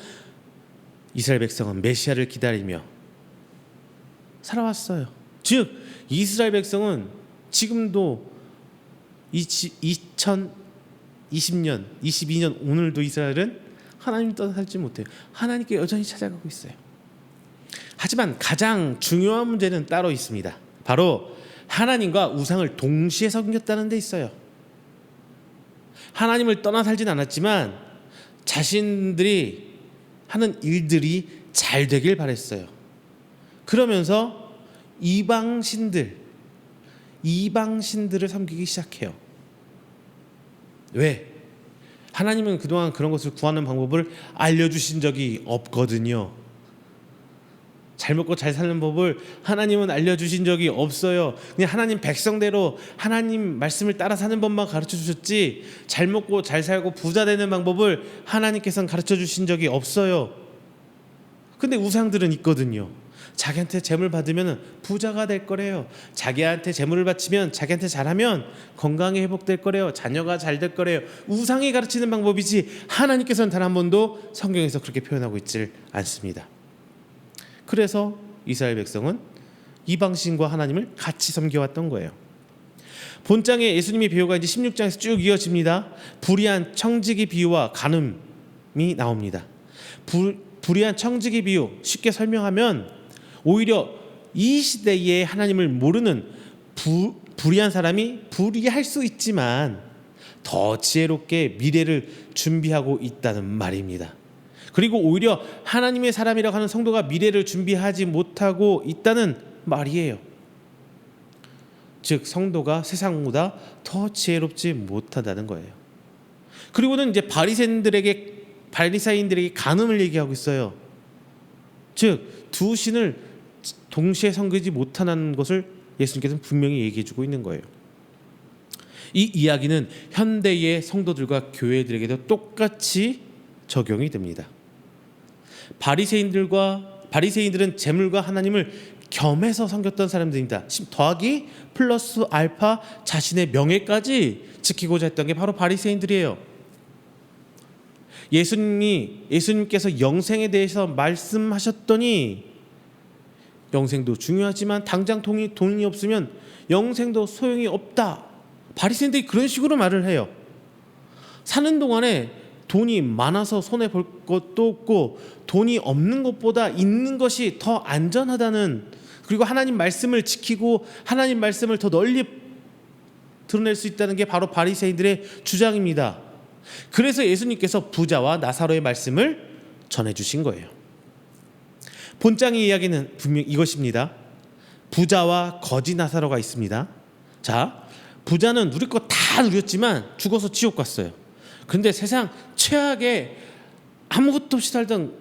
이스라엘 백성은 메시아를 기다리며 살아왔어요. 즉 이스라엘 백성은 지금도 2020년, 22년 오늘도 이스라엘은 하나님 떠나 살지 못해요. 하나님께 여전히 찾아가고 있어요. 하지만 가장 중요한 문제는 따로 있습니다. 바로 하나님과 우상을 동시에 섬겼다는 데 있어요. 하나님을 떠나 살진 않았지만 자신들이 하는 일들이 잘 되길 바랬어요. 그러면서 이방신들을 섬기기 시작해요. 왜? 하나님은 그동안 그런 것을 구하는 방법을 알려주신 적이 없거든요. 잘 먹고 잘 사는 법을 하나님은 알려주신 적이 없어요. 그냥 하나님 백성대로 하나님 말씀을 따라 사는 법만 가르쳐 주셨지, 잘 먹고 잘 살고 부자 되는 방법을 하나님께서는 가르쳐 주신 적이 없어요. 근데 우상들은 있거든요. 자기한테 재물 받으면 부자가 될 거래요. 자기한테 재물을 바치면, 자기한테 잘하면 건강이 회복될 거래요. 자녀가 잘 될 거래요. 우상이 가르치는 방법이지 하나님께서는 단 한 번도 성경에서 그렇게 표현하고 있질 않습니다. 그래서 이스라엘 백성은 이방신과 하나님을 같이 섬겨왔던 거예요. 본장에 예수님의 비유가 이제 16장에서 쭉 이어집니다. 불의한 청지기 비유와 간음이 나옵니다. 불의한 청지기 비유, 쉽게 설명하면 오히려 이 시대에 하나님을 모르는 불의한 사람이 불의할 수 있지만 더 지혜롭게 미래를 준비하고 있다는 말입니다. 그리고 오히려 하나님의 사람이라고 하는 성도가 미래를 준비하지 못하고 있다는 말이에요. 즉 성도가 세상보다 더 지혜롭지 못하다는 거예요. 그리고는 이제 바리새인들에게 간음을 얘기하고 있어요. 즉 두 신을 동시에 섬기지 못하는 것을 예수님께서는 분명히 얘기해주고 있는 거예요. 이 이야기는 현대의 성도들과 교회들에게도 똑같이 적용이 됩니다. 바리새인들은 재물과 하나님을 겸해서 섬겼던 사람들입니다. 더하기 플러스 알파 자신의 명예까지 지키고자 했던 게 바로 바리새인들이에요. 예수님께서 영생에 대해서 말씀하셨더니 영생도 중요하지만 당장 돈이 없으면 영생도 소용이 없다. 바리새인들이 그런 식으로 말을 해요. 사는 동안에 돈이 많아서 손해 볼 것도 없고 돈이 없는 것보다 있는 것이 더 안전하다는, 그리고 하나님 말씀을 지키고 하나님 말씀을 더 널리 드러낼 수 있다는 게 바로 바리새인들의 주장입니다. 그래서 예수님께서 부자와 나사로의 말씀을 전해주신 거예요. 본장의 이야기는 분명 이것입니다. 부자와 거지 나사로가 있습니다. 자, 부자는 누릴 거 다 누렸지만 죽어서 지옥 갔어요. 그런데 세상 최악의 아무것도 없이 살던,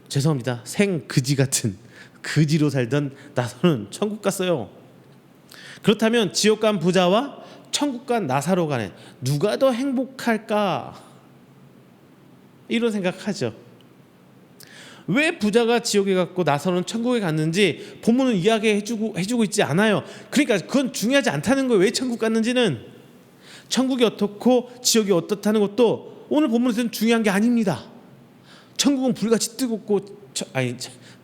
죄송합니다, 생그지 같은 그지로 살던 나사로는 천국 갔어요. 그렇다면 지옥 간 부자와 천국 간 나사로 간에 누가 더 행복할까? 이런 생각하죠. 왜 부자가 지옥에 갔고 나사로는 천국에 갔는지 본문은 이야기해주고 있지 않아요. 그러니까 그건 중요하지 않다는 거예요. 왜 천국 갔는지는. 천국이 어떻고 지옥이 어떻다는 것도 오늘 본문에서는 중요한 게 아닙니다. 천국은 불같이 뜨겁고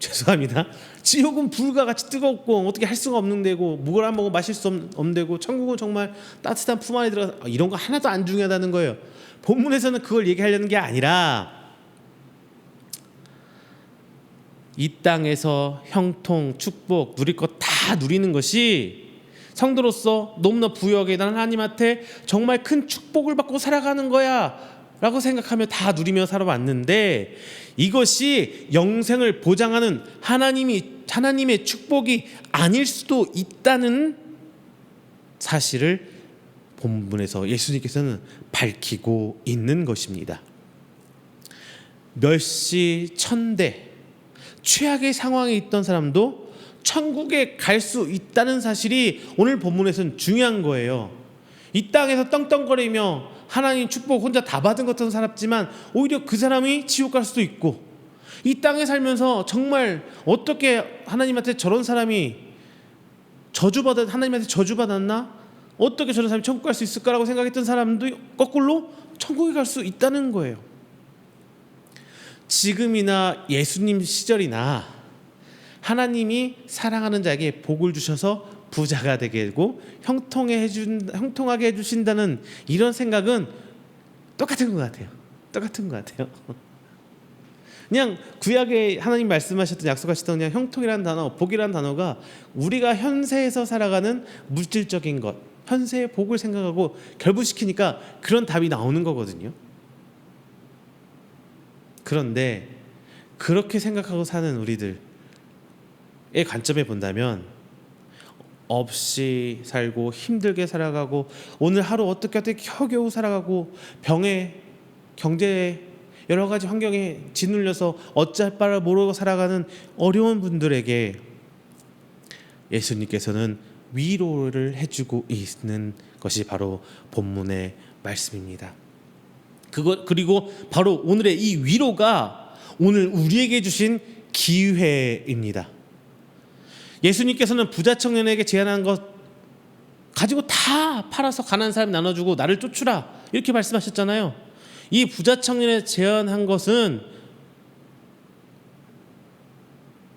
죄송합니다. 지옥은 불과같이 뜨겁고 어떻게 할 수가 없는 데고 묵을 안 먹고 마실 수 없는 데고, 천국은 정말 따뜻한 품 안에 들어가, 이런 거 하나도 안 중요하다는 거예요. 본문에서는 그걸 얘기하려는 게 아니라 이 땅에서 형통, 축복, 누릴 것 다 누리는 것이 성도로서 너무나 부여하게 된 하나님한테 정말 큰 축복을 받고 살아가는 거야 라고 생각하며 다 누리며 살아왔는데, 이것이 영생을 보장하는 하나님의 축복이 아닐 수도 있다는 사실을 본문에서 예수님께서는 밝히고 있는 것입니다. 멸시 천대 최악의 상황에 있던 사람도 천국에 갈 수 있다는 사실이 오늘 본문에서는 중요한 거예요. 이 땅에서 떵떵거리며 하나님 축복 혼자 다 받은 것처럼 살았지만 오히려 그 사람이 지옥 갈 수도 있고, 이 땅에 살면서 정말 어떻게 하나님한테 저런 사람이 하나님한테 저주받았나? 어떻게 저런 사람이 천국 갈 수 있을까라고 생각했던 사람도 거꾸로 천국에 갈 수 있다는 거예요. 지금이나 예수님 시절이나 하나님이 사랑하는 자에게 복을 주셔서 부자가 되게 하고 형통하게 해주신다는 이런 생각은 똑같은 것 같아요. 그냥 구약에 하나님 말씀하셨던, 약속하셨던 그냥 형통이라는 단어, 복이라는 단어가 우리가 현세에서 살아가는 물질적인 것, 현세의 복을 생각하고 결부시키니까 그런 답이 나오는 거거든요. 그런데 그렇게 생각하고 사는 우리들의 관점에 본다면 없이 살고 힘들게 살아가고 오늘 하루 어떻게 겨우겨우 살아가고 병에, 경제에 여러 가지 환경에 짓눌려서 어찌할 바를 모르고 살아가는 어려운 분들에게 예수님께서는 위로를 해주고 있는 것이 바로 본문의 말씀입니다. 그리고 바로 오늘의 이 위로가 오늘 우리에게 주신 기회입니다. 예수님께서는 부자 청년에게 제안한 것 가지고 다 팔아서 가난한 사람 나눠주고 나를 쫓으라 이렇게 말씀하셨잖아요. 이 부자 청년에 제안한 것은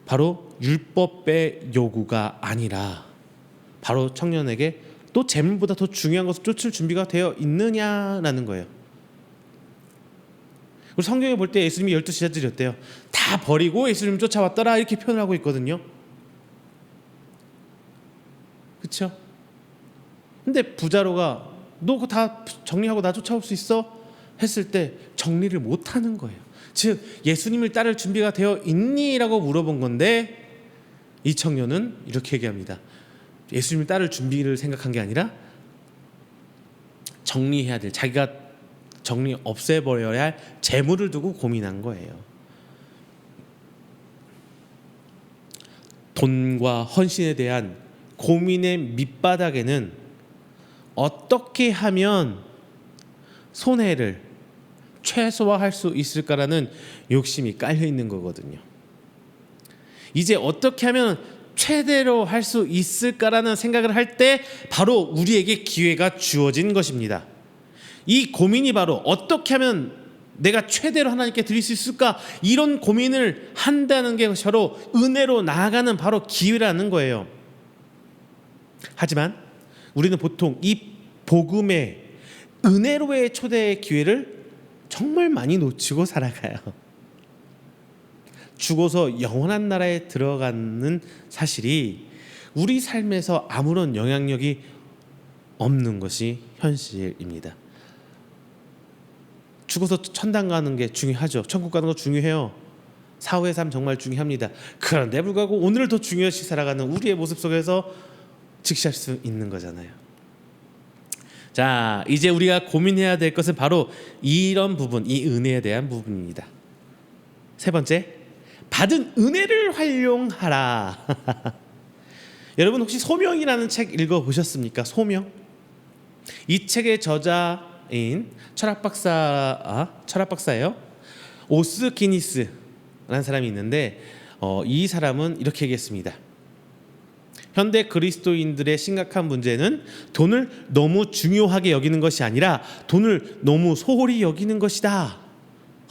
바로 율법의 요구가 아니라 바로 청년에게 또 재물보다 더 중요한 것을 쫓을 준비가 되어 있느냐라는 거예요. 그리고 성경에 볼 때 예수님이 12제자들이었대요. 다 버리고 예수님 쫓아왔더라 이렇게 표현을 하고 있거든요. 그렇죠? 근데 부자로가 너 그거 다 정리하고 나 쫓아올 수 있어? 했을 때 정리를 못하는 거예요. 즉 예수님을 따를 준비가 되어 있니? 라고 물어본 건데 이 청년은 이렇게 얘기합니다. 예수님을 따를 준비를 생각한 게 아니라 정리해야 될, 자기가 정리 없애버려야 할 재물을 두고 고민한 거예요. 돈과 헌신에 대한 고민의 밑바닥에는 어떻게 하면 손해를 최소화할 수 있을까라는 욕심이 깔려 있는 거거든요. 이제 어떻게 하면 최대로 할 수 있을까라는 생각을 할 때 바로 우리에게 기회가 주어진 것입니다. 이 고민이 바로 어떻게 하면 내가 최대로 하나님께 드릴 수 있을까, 이런 고민을 한다는 게 바로 은혜로 나아가는 바로 기회라는 거예요. 하지만 우리는 보통 이 복음의 은혜로의 초대의 기회를 정말 많이 놓치고 살아가요. 죽어서 영원한 나라에 들어가는 사실이 우리 삶에서 아무런 영향력이 없는 것이 현실입니다. 죽어서 천당 가는 게 중요하죠. 천국 가는 거 중요해요. 사후의 삶 정말 중요합니다. 그런데 불구하고 오늘을 더 중요시 살아가는 우리의 모습 속에서 직시할 수 있는 거잖아요. 자, 이제 우리가 고민해야 될 것은 바로 이런 부분, 이 은혜에 대한 부분입니다. 세 번째, 받은 은혜를 활용하라. 여러분 혹시 소명이라는 책 읽어보셨습니까? 소명. 이 책의 저자인 철학박사예요. 오스 기니스라는 사람이 있는데 이 사람은 이렇게 얘기했습니다. 현대 그리스도인들의 심각한 문제는 돈을 너무 중요하게 여기는 것이 아니라 돈을 너무 소홀히 여기는 것이다.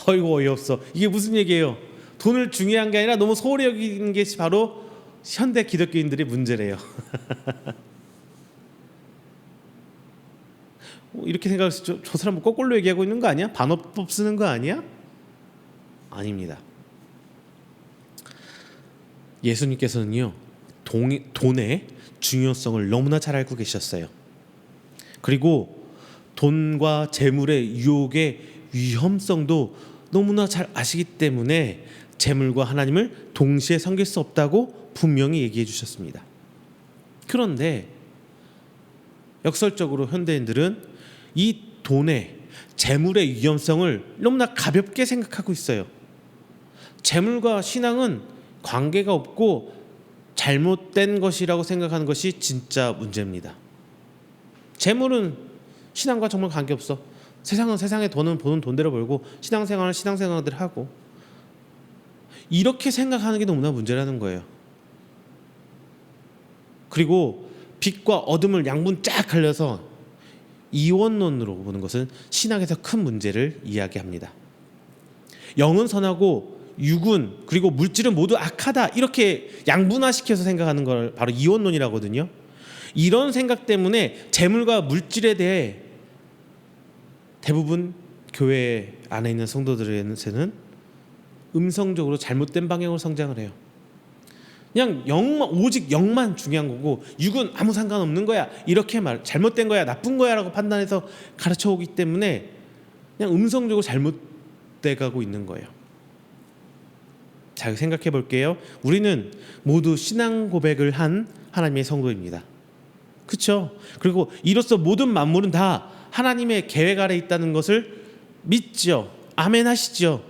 어이구 어이없어. 이게 무슨 얘기예요? 돈을 중요한 게 아니라 너무 소홀히 여기는 것이 바로 현대 기독교인들의 문제래요. 이렇게 생각해서 저 사람 뭐 거꾸로 얘기하고 있는 거 아니야? 반어법 쓰는 거 아니야? 아닙니다. 예수님께서는요, 돈의 중요성을 너무나 잘 알고 계셨어요. 그리고 돈과 재물의 유혹의 위험성도 너무나 잘 아시기 때문에 재물과 하나님을 동시에 섬길 수 없다고 분명히 얘기해 주셨습니다. 그런데 역설적으로 현대인들은 이 돈의 재물의 위험성을 너무나 가볍게 생각하고 있어요. 재물과 신앙은 관계가 없고 잘못된 것이라고 생각하는 것이 진짜 문제입니다. 재물은 신앙과 정말 관계없어. 세상은 세상의 돈은 보는 돈대로 벌고 신앙생활은 신앙생활대로 하고, 이렇게 생각하는 게 너무나 문제라는 거예요. 그리고 빛과 어둠을 양분 쫙 갈려서 이원론으로 보는 것은 신학에서 큰 문제를 이야기합니다. 영은 선하고 육은 그리고 물질은 모두 악하다, 이렇게 양분화시켜서 생각하는 걸 바로 이원론이라고 하거든요. 이런 생각 때문에 재물과 물질에 대해 대부분 교회 안에 있는 성도들에게는 음성적으로 잘못된 방향으로 성장을 해요. 그냥 영만, 오직 영만 중요한 거고 육은 아무 상관없는 거야, 이렇게 잘못된 거야, 나쁜 거야 라고 판단해서 가르쳐 오기 때문에 그냥 음성적으로 잘못돼 가고 있는 거예요. 잘 생각해 볼게요. 우리는 모두 신앙 고백을 한 하나님의 성도입니다. 그렇죠? 그리고 이로써 모든 만물은 다 하나님의 계획 아래 있다는 것을 믿죠. 아멘 하시죠.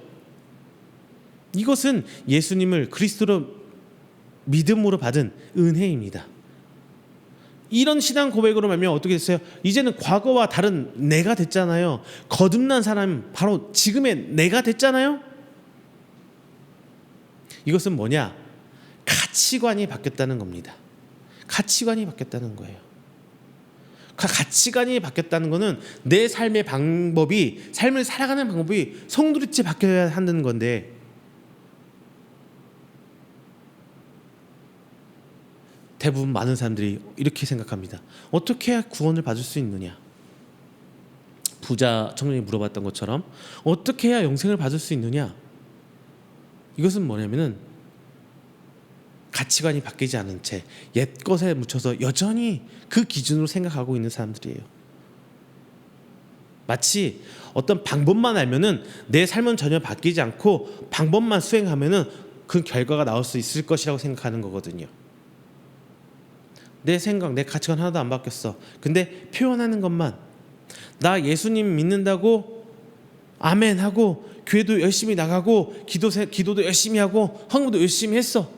이것은 예수님을 그리스도로 믿음으로 받은 은혜입니다. 이런 신앙 고백으로 말면 어떻게 됐어요? 이제는 과거와 다른 내가 됐잖아요. 거듭난 사람, 바로 지금의 내가 됐잖아요. 이것은 뭐냐? 가치관이 바뀌었다는 겁니다. 가치관이 바뀌었다는 거예요. 가치관이 바뀌었다는 것은 내 삶의 방법이, 삶을 살아가는 방법이 송두리째 바뀌어야 한다는 건데, 대부분 많은 사람들이 이렇게 생각합니다. 어떻게 해야 구원을 받을 수 있느냐? 부자 청년이 물어봤던 것처럼 어떻게 해야 영생을 받을 수 있느냐? 이것은 뭐냐면은 가치관이 바뀌지 않은 채 옛것에 묻혀서 여전히 그 기준으로 생각하고 있는 사람들이에요. 마치 어떤 방법만 알면은 내 삶은 전혀 바뀌지 않고 방법만 수행하면은 그 결과가 나올 수 있을 것이라고 생각하는 거거든요. 내 생각, 내 가치관 하나도 안 바뀌었어. 근데 표현하는 것만, 나 예수님 믿는다고 아멘 하고 교회도 열심히 나가고 기도도 열심히 하고 헌금도 열심히 했어.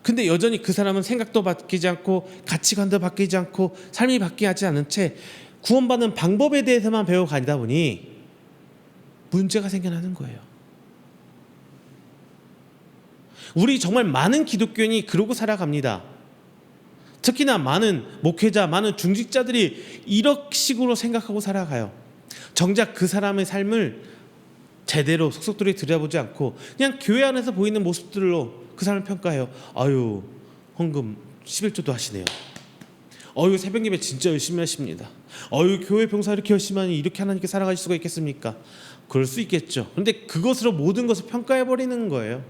근데 여전히 그 사람은 생각도 바뀌지 않고 가치관도 바뀌지 않고 삶이 바뀌지 않은 채 구원받는 방법에 대해서만 배워가다 보니 문제가 생겨나는 거예요. 우리 정말 많은 기독교인이 그러고 살아갑니다. 특히나 많은 목회자, 많은 중직자들이 이런 식으로 생각하고 살아가요. 정작 그 사람의 삶을 제대로 속속들이 들여다보지 않고 그냥 교회 안에서 보이는 모습들로 그 사람을 평가해요. 아유, 헌금 11조도 하시네요. 어유, 새벽 예배 진짜 열심히 하십니다. 어유, 교회 봉사 이렇게 열심히 하니 이렇게 하나님께 살아가실 수가 있겠습니까? 그럴 수 있겠죠. 그런데 그것으로 모든 것을 평가해버리는 거예요.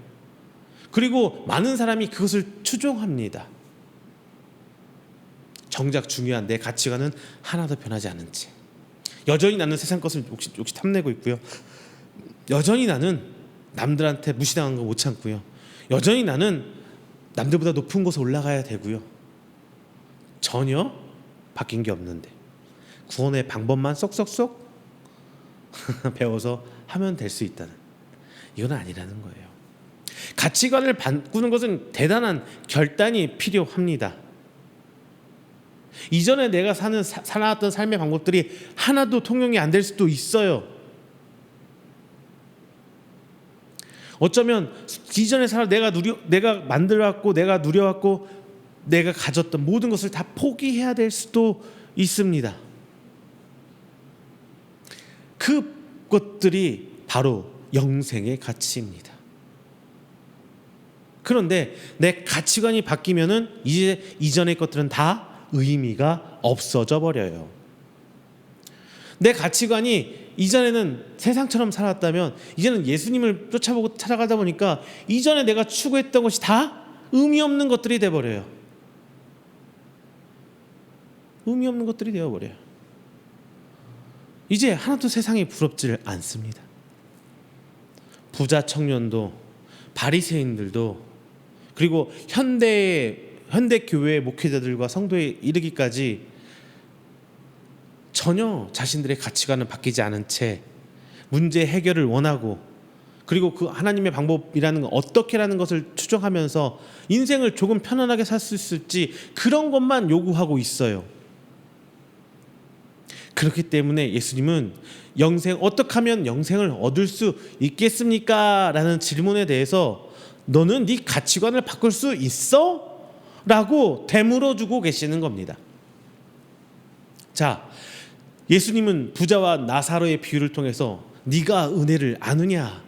그리고 많은 사람이 그것을 추종합니다. 정작 중요한 내 가치관은 하나도 변하지 않은 채 여전히 나는 세상 것을 욕시 탐내고 있고요. 여전히 나는 남들한테 무시당한 거 못 참고요. 여전히 나는 남들보다 높은 곳에 올라가야 되고요. 전혀 바뀐 게 없는데 구원의 방법만 쏙쏙쏙 배워서 하면 될 수 있다는, 이건 아니라는 거예요. 가치관을 바꾸는 것은 대단한 결단이 필요합니다. 이전에 내가 살아왔던 삶의 방법들이 하나도 통용이 안 될 수도 있어요. 어쩌면 이전에 내가 만들어왔고 내가 누려왔고 내가 가졌던 모든 것을 다 포기해야 될 수도 있습니다. 그것들이 바로 영생의 가치입니다. 그런데 내 가치관이 바뀌면은 이제 이전의 것들은 다 의미가 없어져 버려요. 내 가치관이 이전에는 세상처럼 살았다면 이제는 예수님을 쫓아보고 찾아가다 보니까 이전에 내가 추구했던 것이 다 의미 없는 것들이 돼버려요. 의미 없는 것들이 되어버려요. 이제 하나도 세상이 부럽지 않습니다. 부자 청년도 바리새인들도 그리고 현대 교회의 목회자들과 성도에 이르기까지 전혀 자신들의 가치관은 바뀌지 않은 채 문제 해결을 원하고 그리고 그 하나님의 방법이라는 건 어떻게라는 것을 추정하면서 인생을 조금 편안하게 살 수 있을지 그런 것만 요구하고 있어요. 그렇기 때문에 예수님은 어떻게 하면 영생을 얻을 수 있겠습니까? 라는 질문에 대해서 너는 네 가치관을 바꿀 수 있어? 라고 되물어주고 계시는 겁니다. 자, 예수님은 부자와 나사로의 비유를 통해서 네가 은혜를 아느냐,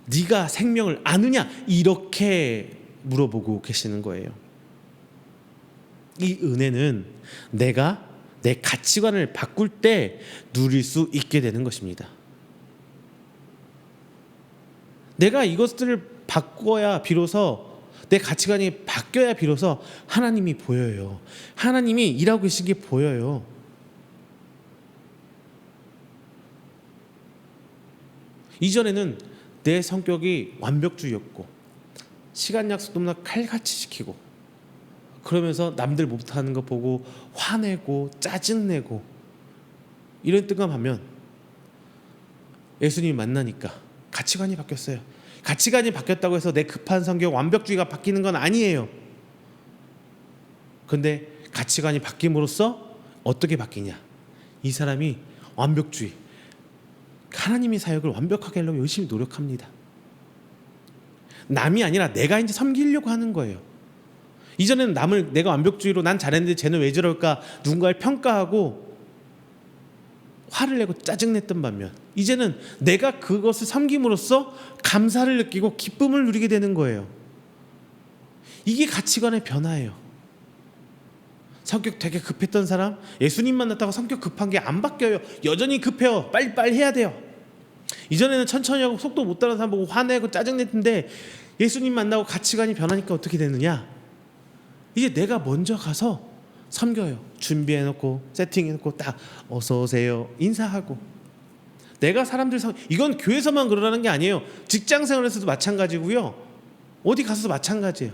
네가 생명을 아느냐 이렇게 물어보고 계시는 거예요. 이 은혜는 내가 내 가치관을 바꿀 때 누릴 수 있게 되는 것입니다. 내가 이것들을 바꿔야 비로소 내 가치관이 바뀌어야 비로소 하나님이 보여요. 하나님이 일하고 계신 게 보여요. 이전에는 내 성격이 완벽주의였고 시간 약속도 나 칼같이 지키고 그러면서 남들 못하는 거 보고 화내고 짜증내고 이런 뜨끔하면 예수님이 만나니까 가치관이 바뀌었어요. 가치관이 바뀌었다고 해서 내 급한 성경 완벽주의가 바뀌는 건 아니에요. 근데 가치관이 바뀜으로써 어떻게 바뀌냐? 이 사람이 완벽주의, 하나님의 사역을 완벽하게 하려고 열심히 노력합니다. 남이 아니라 내가 이제 섬기려고 하는 거예요. 이전에는 남을 내가 완벽주의로 난 잘했는데 쟤는 왜 저럴까 누군가를 평가하고 화를 내고 짜증냈던 반면 이제는 내가 그것을 섬김으로써 감사를 느끼고 기쁨을 누리게 되는 거예요. 이게 가치관의 변화예요. 성격 되게 급했던 사람 예수님 만났다고 성격 급한 게 안 바뀌어요. 여전히 급해요. 빨리빨리 해야 돼요. 이전에는 천천히 하고 속도 못 따라서 사람 보고 화내고 짜증냈는데 예수님 만나고 가치관이 변하니까 어떻게 되느냐? 이제 내가 먼저 가서 섬겨요. 준비해놓고 세팅해놓고 딱 어서 오세요 인사하고 내가 사람들 이건 교회에서만 그러라는 게 아니에요. 직장생활에서도 마찬가지고요. 어디 가서도 마찬가지예요.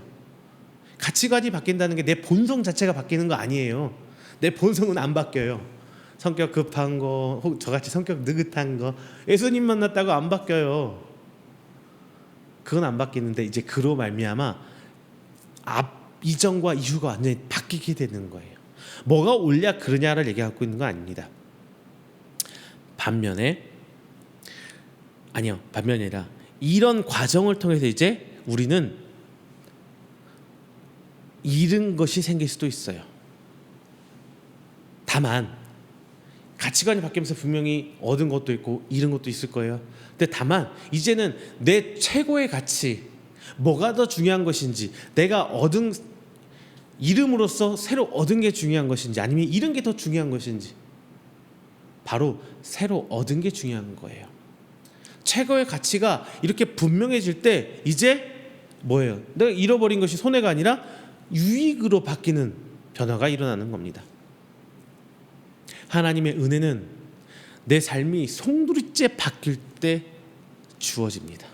가치관이 바뀐다는 게 내 본성 자체가 바뀌는 거 아니에요. 내 본성은 안 바뀌어요. 성격 급한 거, 혹 저같이 성격 느긋한 거 예수님 만났다고 안 바뀌어요. 그건 안 바뀌는데 이제 그로 말미암아 이전과 이후가 완전히 바뀌게 되는 거예요. 뭐가 옳냐 그르냐를 얘기하고 있는 거 아닙니다. 반면에 아니라 이런 과정을 통해서 이제 우리는 잃은 것이 생길 수도 있어요. 다만 가치관이 바뀌면서 분명히 얻은 것도 있고 잃은 것도 있을 거예요. 근데 다만 이제는 내 최고의 가치 뭐가 더 중요한 것인지 내가 잃음으로써 새로 얻은 게 중요한 것인지 아니면 잃은 게 더 중요한 것인지 바로 새로 얻은 게 중요한 거예요. 최고의 가치가 이렇게 분명해질 때 이제 뭐예요? 내가 잃어버린 것이 손해가 아니라 유익으로 바뀌는 변화가 일어나는 겁니다. 하나님의 은혜는 내 삶이 송두리째 바뀔 때 주어집니다.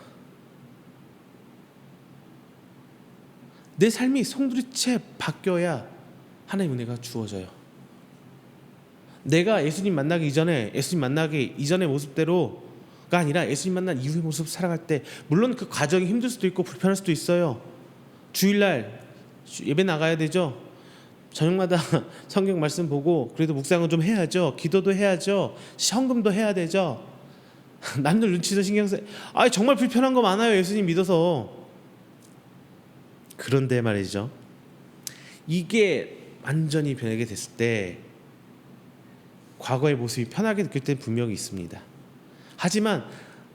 내 삶이 송두리째 바뀌어야 하나님의 은혜가 주어져요. 내가 예수님 만나기 이전의 모습대로가 아니라 예수님 만난 이후의 모습 살아갈 때 물론 그 과정이 힘들 수도 있고 불편할 수도 있어요. 주일날 예배 나가야 되죠. 저녁마다 성경 말씀 보고 그래도 묵상은 좀 해야죠. 기도도 해야죠. 헌금도 해야 되죠. 남들 눈치도 신경 쓰. 정말 불편한 거 많아요. 예수님 믿어서. 그런데 말이죠. 이게 완전히 변하게 됐을 때 과거의 모습이 편하게 느낄 때는 분명히 있습니다. 하지만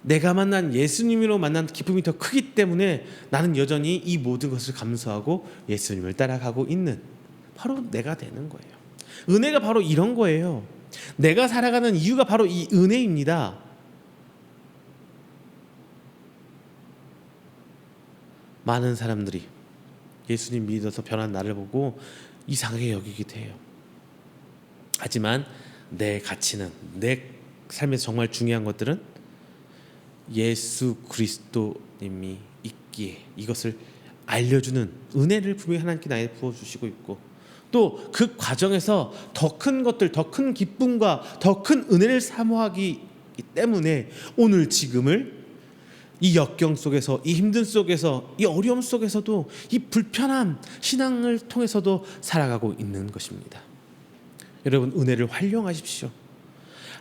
내가 만난 예수님으로 만난 기쁨이 더 크기 때문에 나는 여전히 이 모든 것을 감수하고 예수님을 따라가고 있는 바로 내가 되는 거예요. 은혜가 바로 이런 거예요. 내가 살아가는 이유가 바로 이 은혜입니다. 많은 사람들이 예수님 믿어서 변한 나를 보고 이상하게 여기기도 해요. 하지만 내 가치는 내 삶에서 정말 중요한 것들은 예수 그리스도님이 있기에 이것을 알려주는 은혜를 분명히 하나님께 나에게 부어주시고 있고 또 그 과정에서 더 큰 것들, 더 큰 기쁨과 더 큰 은혜를 사모하기 때문에 오늘 지금을 이 역경 속에서 이 힘든 속에서 이 어려움 속에서도 이 불편한 신앙을 통해서도 살아가고 있는 것입니다. 여러분 은혜를 활용하십시오.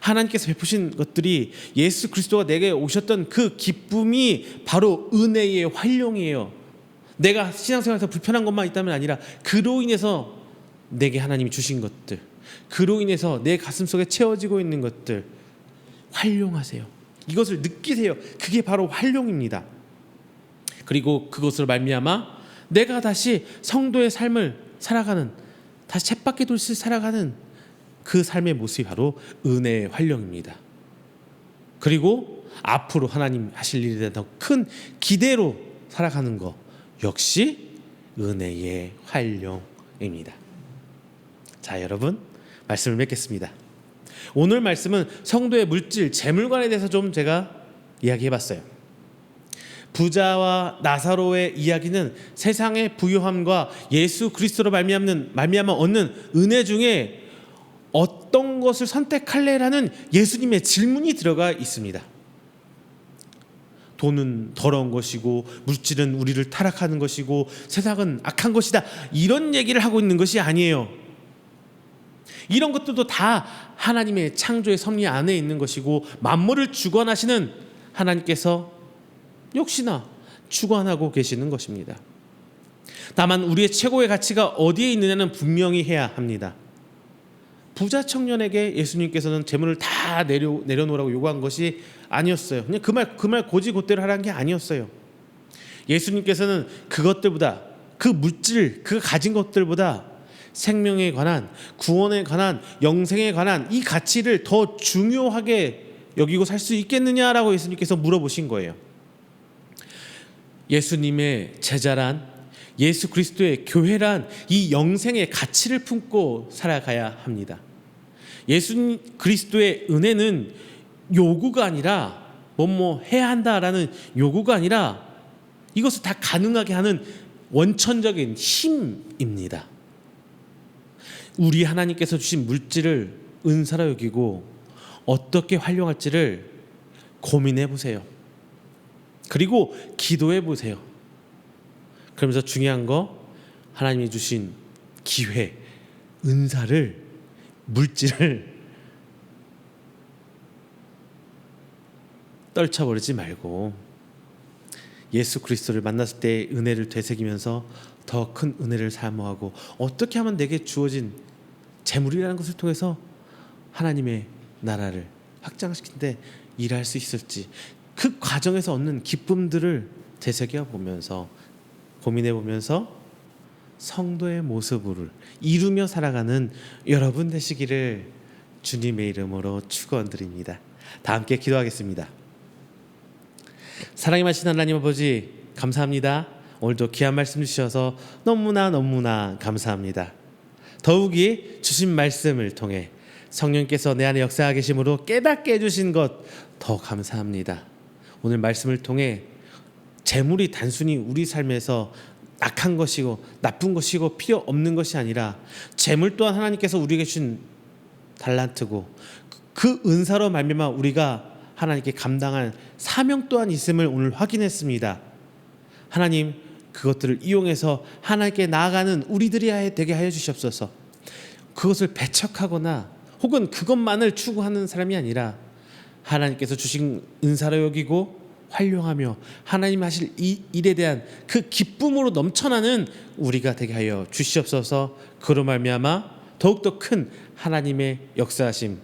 하나님께서 베푸신 것들이 예수 그리스도가 내게 오셨던 그 기쁨이 바로 은혜의 활용이에요. 내가 신앙생활에서 불편한 것만 있다면 아니라 그로 인해서 내게 하나님이 주신 것들, 그로 인해서 내 가슴속에 채워지고 있는 것들 활용하세요. 이것을 느끼세요. 그게 바로 활용입니다. 그리고 그것으로 말미암아 내가 다시 성도의 삶을 살아가는, 다시 쳇바퀴 돌듯 살아가는 그 삶의 모습이 바로 은혜의 활용입니다. 그리고 앞으로 하나님 하실 일에 대한 더 큰 기대로 살아가는 것 역시 은혜의 활용입니다. 자, 여러분 말씀을 맺겠습니다. 오늘 말씀은 성도의 물질, 재물관에 대해서 좀 제가 이야기해봤어요. 부자와 나사로의 이야기는 세상의 부유함과 예수 그리스도로 말미암아 얻는 은혜 중에 어떤 것을 선택할래라는 예수님의 질문이 들어가 있습니다. 돈은 더러운 것이고 물질은 우리를 타락하는 것이고 세상은 악한 것이다, 이런 얘기를 하고 있는 것이 아니에요. 이런 것들도 다 하나님의 창조의 섭리 안에 있는 것이고 만물을 주관하시는 하나님께서 역시나 주관하고 계시는 것입니다. 다만 우리의 최고의 가치가 어디에 있느냐는 분명히 해야 합니다. 부자 청년에게 예수님께서는 재물을 다 내려놓으라고 요구한 것이 아니었어요. 그냥 그 말 고지고대로 하라는 게 아니었어요. 예수님께서는 그것들보다, 그 물질, 그 가진 것들보다 생명에 관한, 구원에 관한, 영생에 관한 이 가치를 더 중요하게 여기고 살 수 있겠느냐라고 예수님께서 물어보신 거예요. 예수님의 제자란, 예수 그리스도의 교회란 이 영생의 가치를 품고 살아가야 합니다. 예수 그리스도의 은혜는 요구가 아니라 뭐뭐 해야 한다라는 요구가 아니라 이것을 다 가능하게 하는 원천적인 힘입니다. 우리 하나님께서 주신 물질을 은사로 여기고 어떻게 활용할지를 고민해 보세요. 그리고 기도해 보세요. 그러면서 중요한 거, 하나님이 주신 기회, 은사를, 물질을 떨쳐버리지 말고 예수 그리스도를 만났을 때 은혜를 되새기면서 더 큰 은혜를 사모하고 어떻게 하면 내게 주어진 재물이라는 것을 통해서 하나님의 나라를 확장시키는데 일할 수 있을지, 그 과정에서 얻는 기쁨들을 되새겨 보면서 고민해 보면서 성도의 모습을 이루며 살아가는 여러분 되시기를 주님의 이름으로 축원드립니다. 다 함께 기도하겠습니다. 사랑이 많으신 하나님 아버지, 감사합니다. 오늘도 귀한 말씀 주셔서 너무나 감사합니다. 더욱이 주신 말씀을 통해 성령께서 내 안에 역사하고 계심으로 깨닫게 해주신 것 더 감사합니다. 오늘 말씀을 통해 재물이 단순히 우리 삶에서 악한 것이고 나쁜 것이고 필요 없는 것이 아니라 재물 또한 하나님께서 우리에게 주신 달란트고 그 은사로 말미암아 우리가 하나님께 감당할 사명 또한 있음을 오늘 확인했습니다. 하나님, 그것들을 이용해서 하나님께 나아가는 우리들이 되게 하여 주시옵소서. 그것을 배척하거나 혹은 그것만을 추구하는 사람이 아니라 하나님께서 주신 은사로 여기고 활용하며 하나님 하실 이 일에 대한 그 기쁨으로 넘쳐나는 우리가 되게 하여 주시옵소서. 그로 말미암아 더욱더 큰 하나님의 역사하심,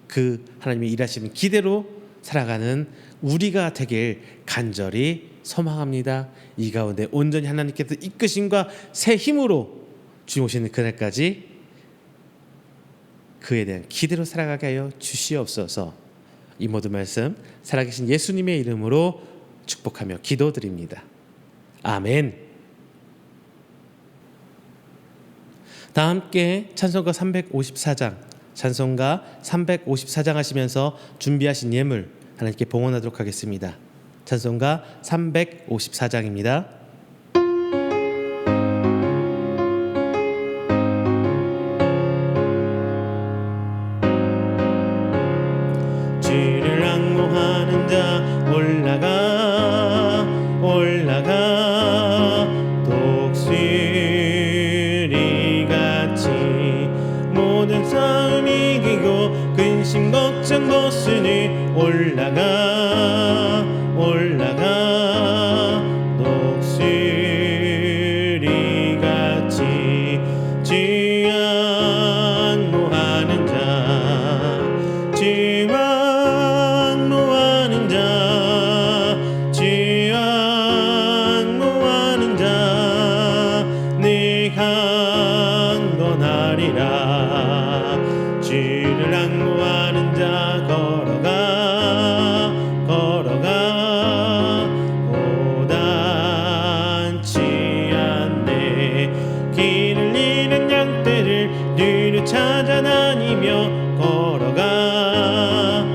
그 하나님의 일하심 기대로 살아가는 우리가 되길 간절히 소망합니다. 이 가운데 온전히 하나님께서 이끄심과 새 힘으로 주님 오시는 그날까지 그에 대한 기대로 살아가게 하여 주시옵소서. 이 모든 말씀 살아계신 예수님의 이름으로 축복하며 기도드립니다. 아멘. 다 함께 찬송가 354장, 찬송가 354장 하시면서 준비하신 예물 하나님께 봉헌하도록 하겠습니다. 찬송가 354장입니다. 주를 앙모하는 자 올라가 독수리같이 모든 싸움 이기고 근심 걱정 벗으니 올라가 독수리같이 주 앙모하는 자 내가 건하리라. 주를 앙모하는 자 걸어가 고단치 않네. 길을 잃은 양떼를 뒤로 찾아다니며 걸어가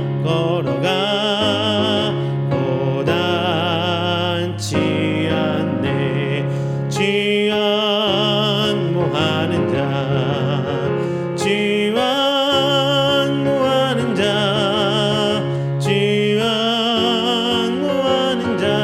고단치 않네. 주 앙모하는 자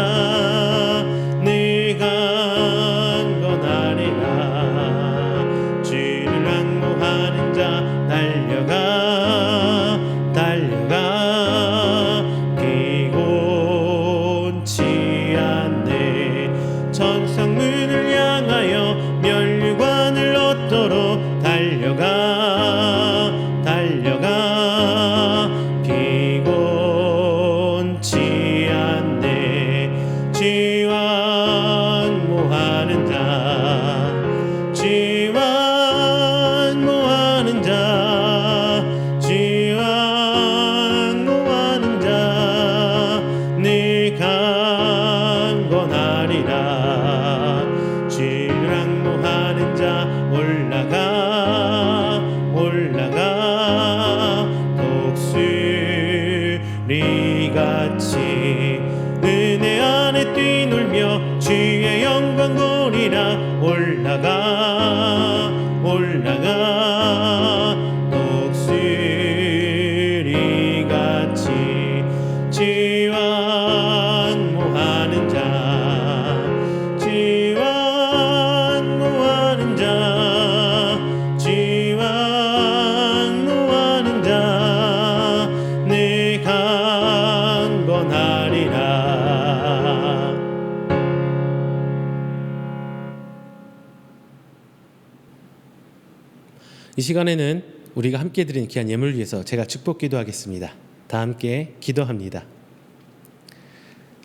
시간에는 우리가 함께 드린 귀한 예물을 위해서 제가 축복 기도하겠습니다. 다 함께 기도합니다.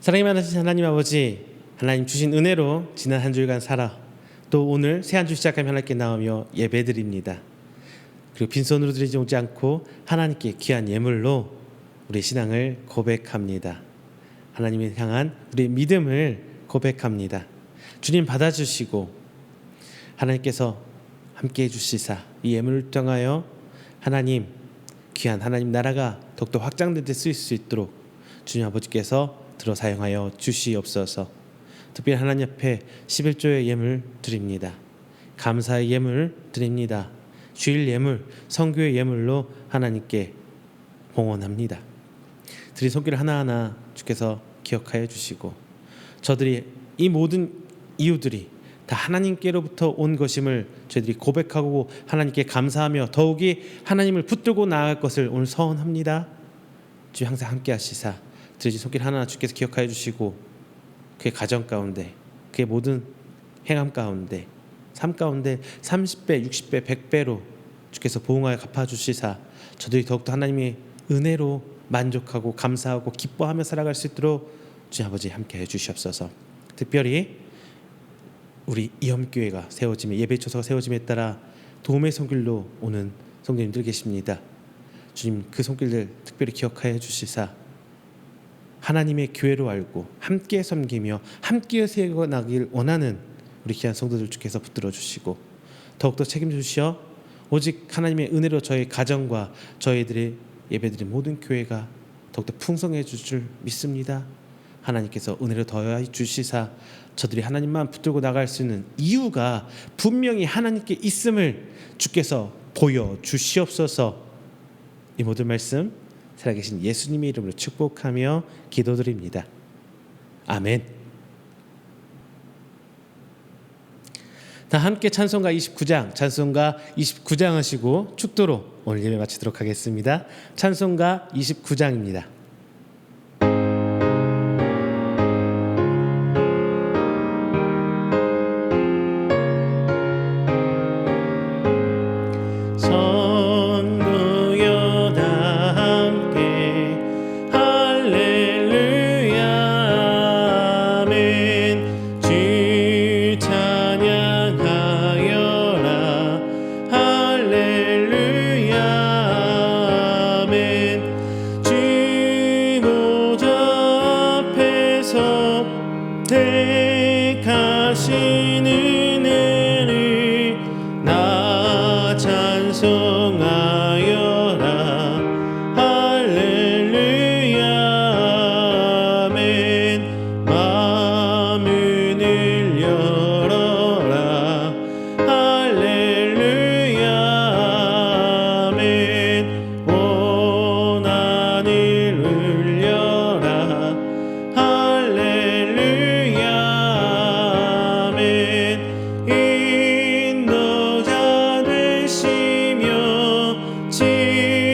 사랑이 많으신 하나님 아버지, 하나님 주신 은혜로 지난 한 주간 살아 또 오늘 새 한 주 시작하며 하나님께 나오며 예배드립니다. 그리고 빈손으로 드리지 오지 않고 하나님께 귀한 예물로 우리 신앙을 고백합니다. 하나님을 향한 우리의 믿음을 고백합니다. 주님 받아주시고 하나님께서 함께해 주시사 이 예물을 통하여 하나님 귀한 하나님 나라가 더욱더 확장된 데 쓰일 수 있도록 주님 아버지께서 들어 사용하여 주시옵소서. 특별히 하나님 앞에 11조의 예물 드립니다. 감사의 예물 드립니다. 주일 예물, 성교의 예물로 하나님께 봉헌합니다. 드린 손길 하나하나 주께서 기억하여 주시고 저들이 이 모든 이유들이 다 하나님께로부터 온 것임을 저희들이 고백하고 하나님께 감사하며 더욱이 하나님을 붙들고 나아갈 것을 오늘 서원합니다. 주 항상 함께 하시사 드린 손길 하나하나 주께서 기억하여 주시고 그의 가정 가운데 그의 모든 행함 가운데 삶 가운데 30배, 60배, 100배로 주께서 보응하여 갚아주시사 저들이 더욱더 하나님의 은혜로 만족하고 감사하고 기뻐하며 살아갈 수 있도록 주님 아버지 함께해 주시옵소서. 특별히 우리 이엄교회가 세워짐에 예배처소가 세워짐에 따라 도움의 손길로 오는 성도님들 계십니다. 주님 그 손길들 특별히 기억하여 주시사 하나님의 교회로 알고 함께 섬기며 함께 세워나가길 원하는 우리 귀한 성도들 주께서 붙들어 주시고 더욱더 책임져 주시어 오직 하나님의 은혜로 저희 가정과 저희들의 예배드린 모든 교회가 더욱더 풍성해 줄 줄 믿습니다. 하나님께서 은혜로 더하여 주시사 저들이 하나님만 붙들고 나갈 수 있는 이유가 분명히 하나님께 있음을 주께서 보여 주시옵소서. 이 모든 말씀 살아계신 예수님의 이름으로 축복하며 기도드립니다. 아멘. 다 함께 찬송가 29장 하시고 축도로 오늘 예배 마치도록 하겠습니다. 찬송가 29장입니다. 택하신 은혜를 나 찬송하여라. 할렐루야 아멘. 마음을 열어라. 할렐루야 아멘. 원한을 울려라. 인도자 되시며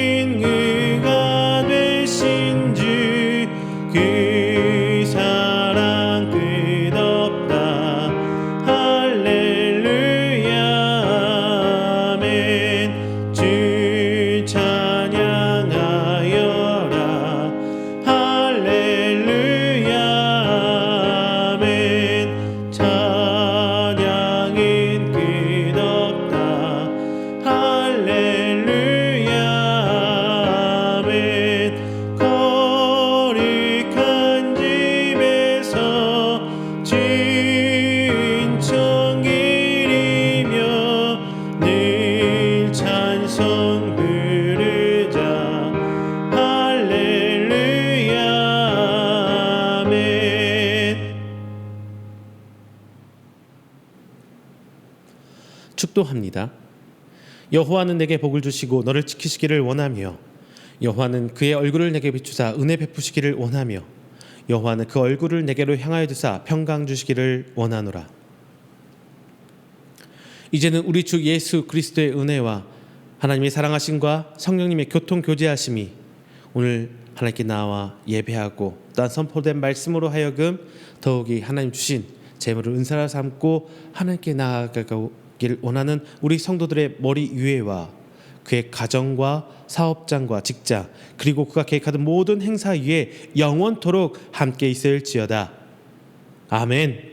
친구가 되신 주 그 사랑 끝없다. 할렐루야 아멘. 주 찬양하여라. 할렐루야 아멘. 찬양인 끝없다. 할렐루야 아멘. 거룩한 집에서 진청 기리며 늘 찬송 부르자. 할렐루야 아멘. 축도합니다. 여호와는 내게 복을 주시고 너를 지키시기를 원하며 여호와는 그의 얼굴을 내게 비추사 은혜 베푸시기를 원하며 여호와는 그 얼굴을 내게로 향하여 두사 평강 주시기를 원하노라. 이제는 우리 주 예수 그리스도의 은혜와 하나님의 사랑하심과 성령님의 교통 교제하심이 오늘 하나님께 나와 예배하고 또한 선포된 말씀으로 하여금 더욱이 하나님 주신 재물을 은사로 삼고 하나님께 나아가길 원하는 우리 성도들의 머리 위에와 그의 가정과 사업장과 직장 그리고 그가 계획하던 모든 행사 위에 영원토록 함께 있을지어다. 아멘.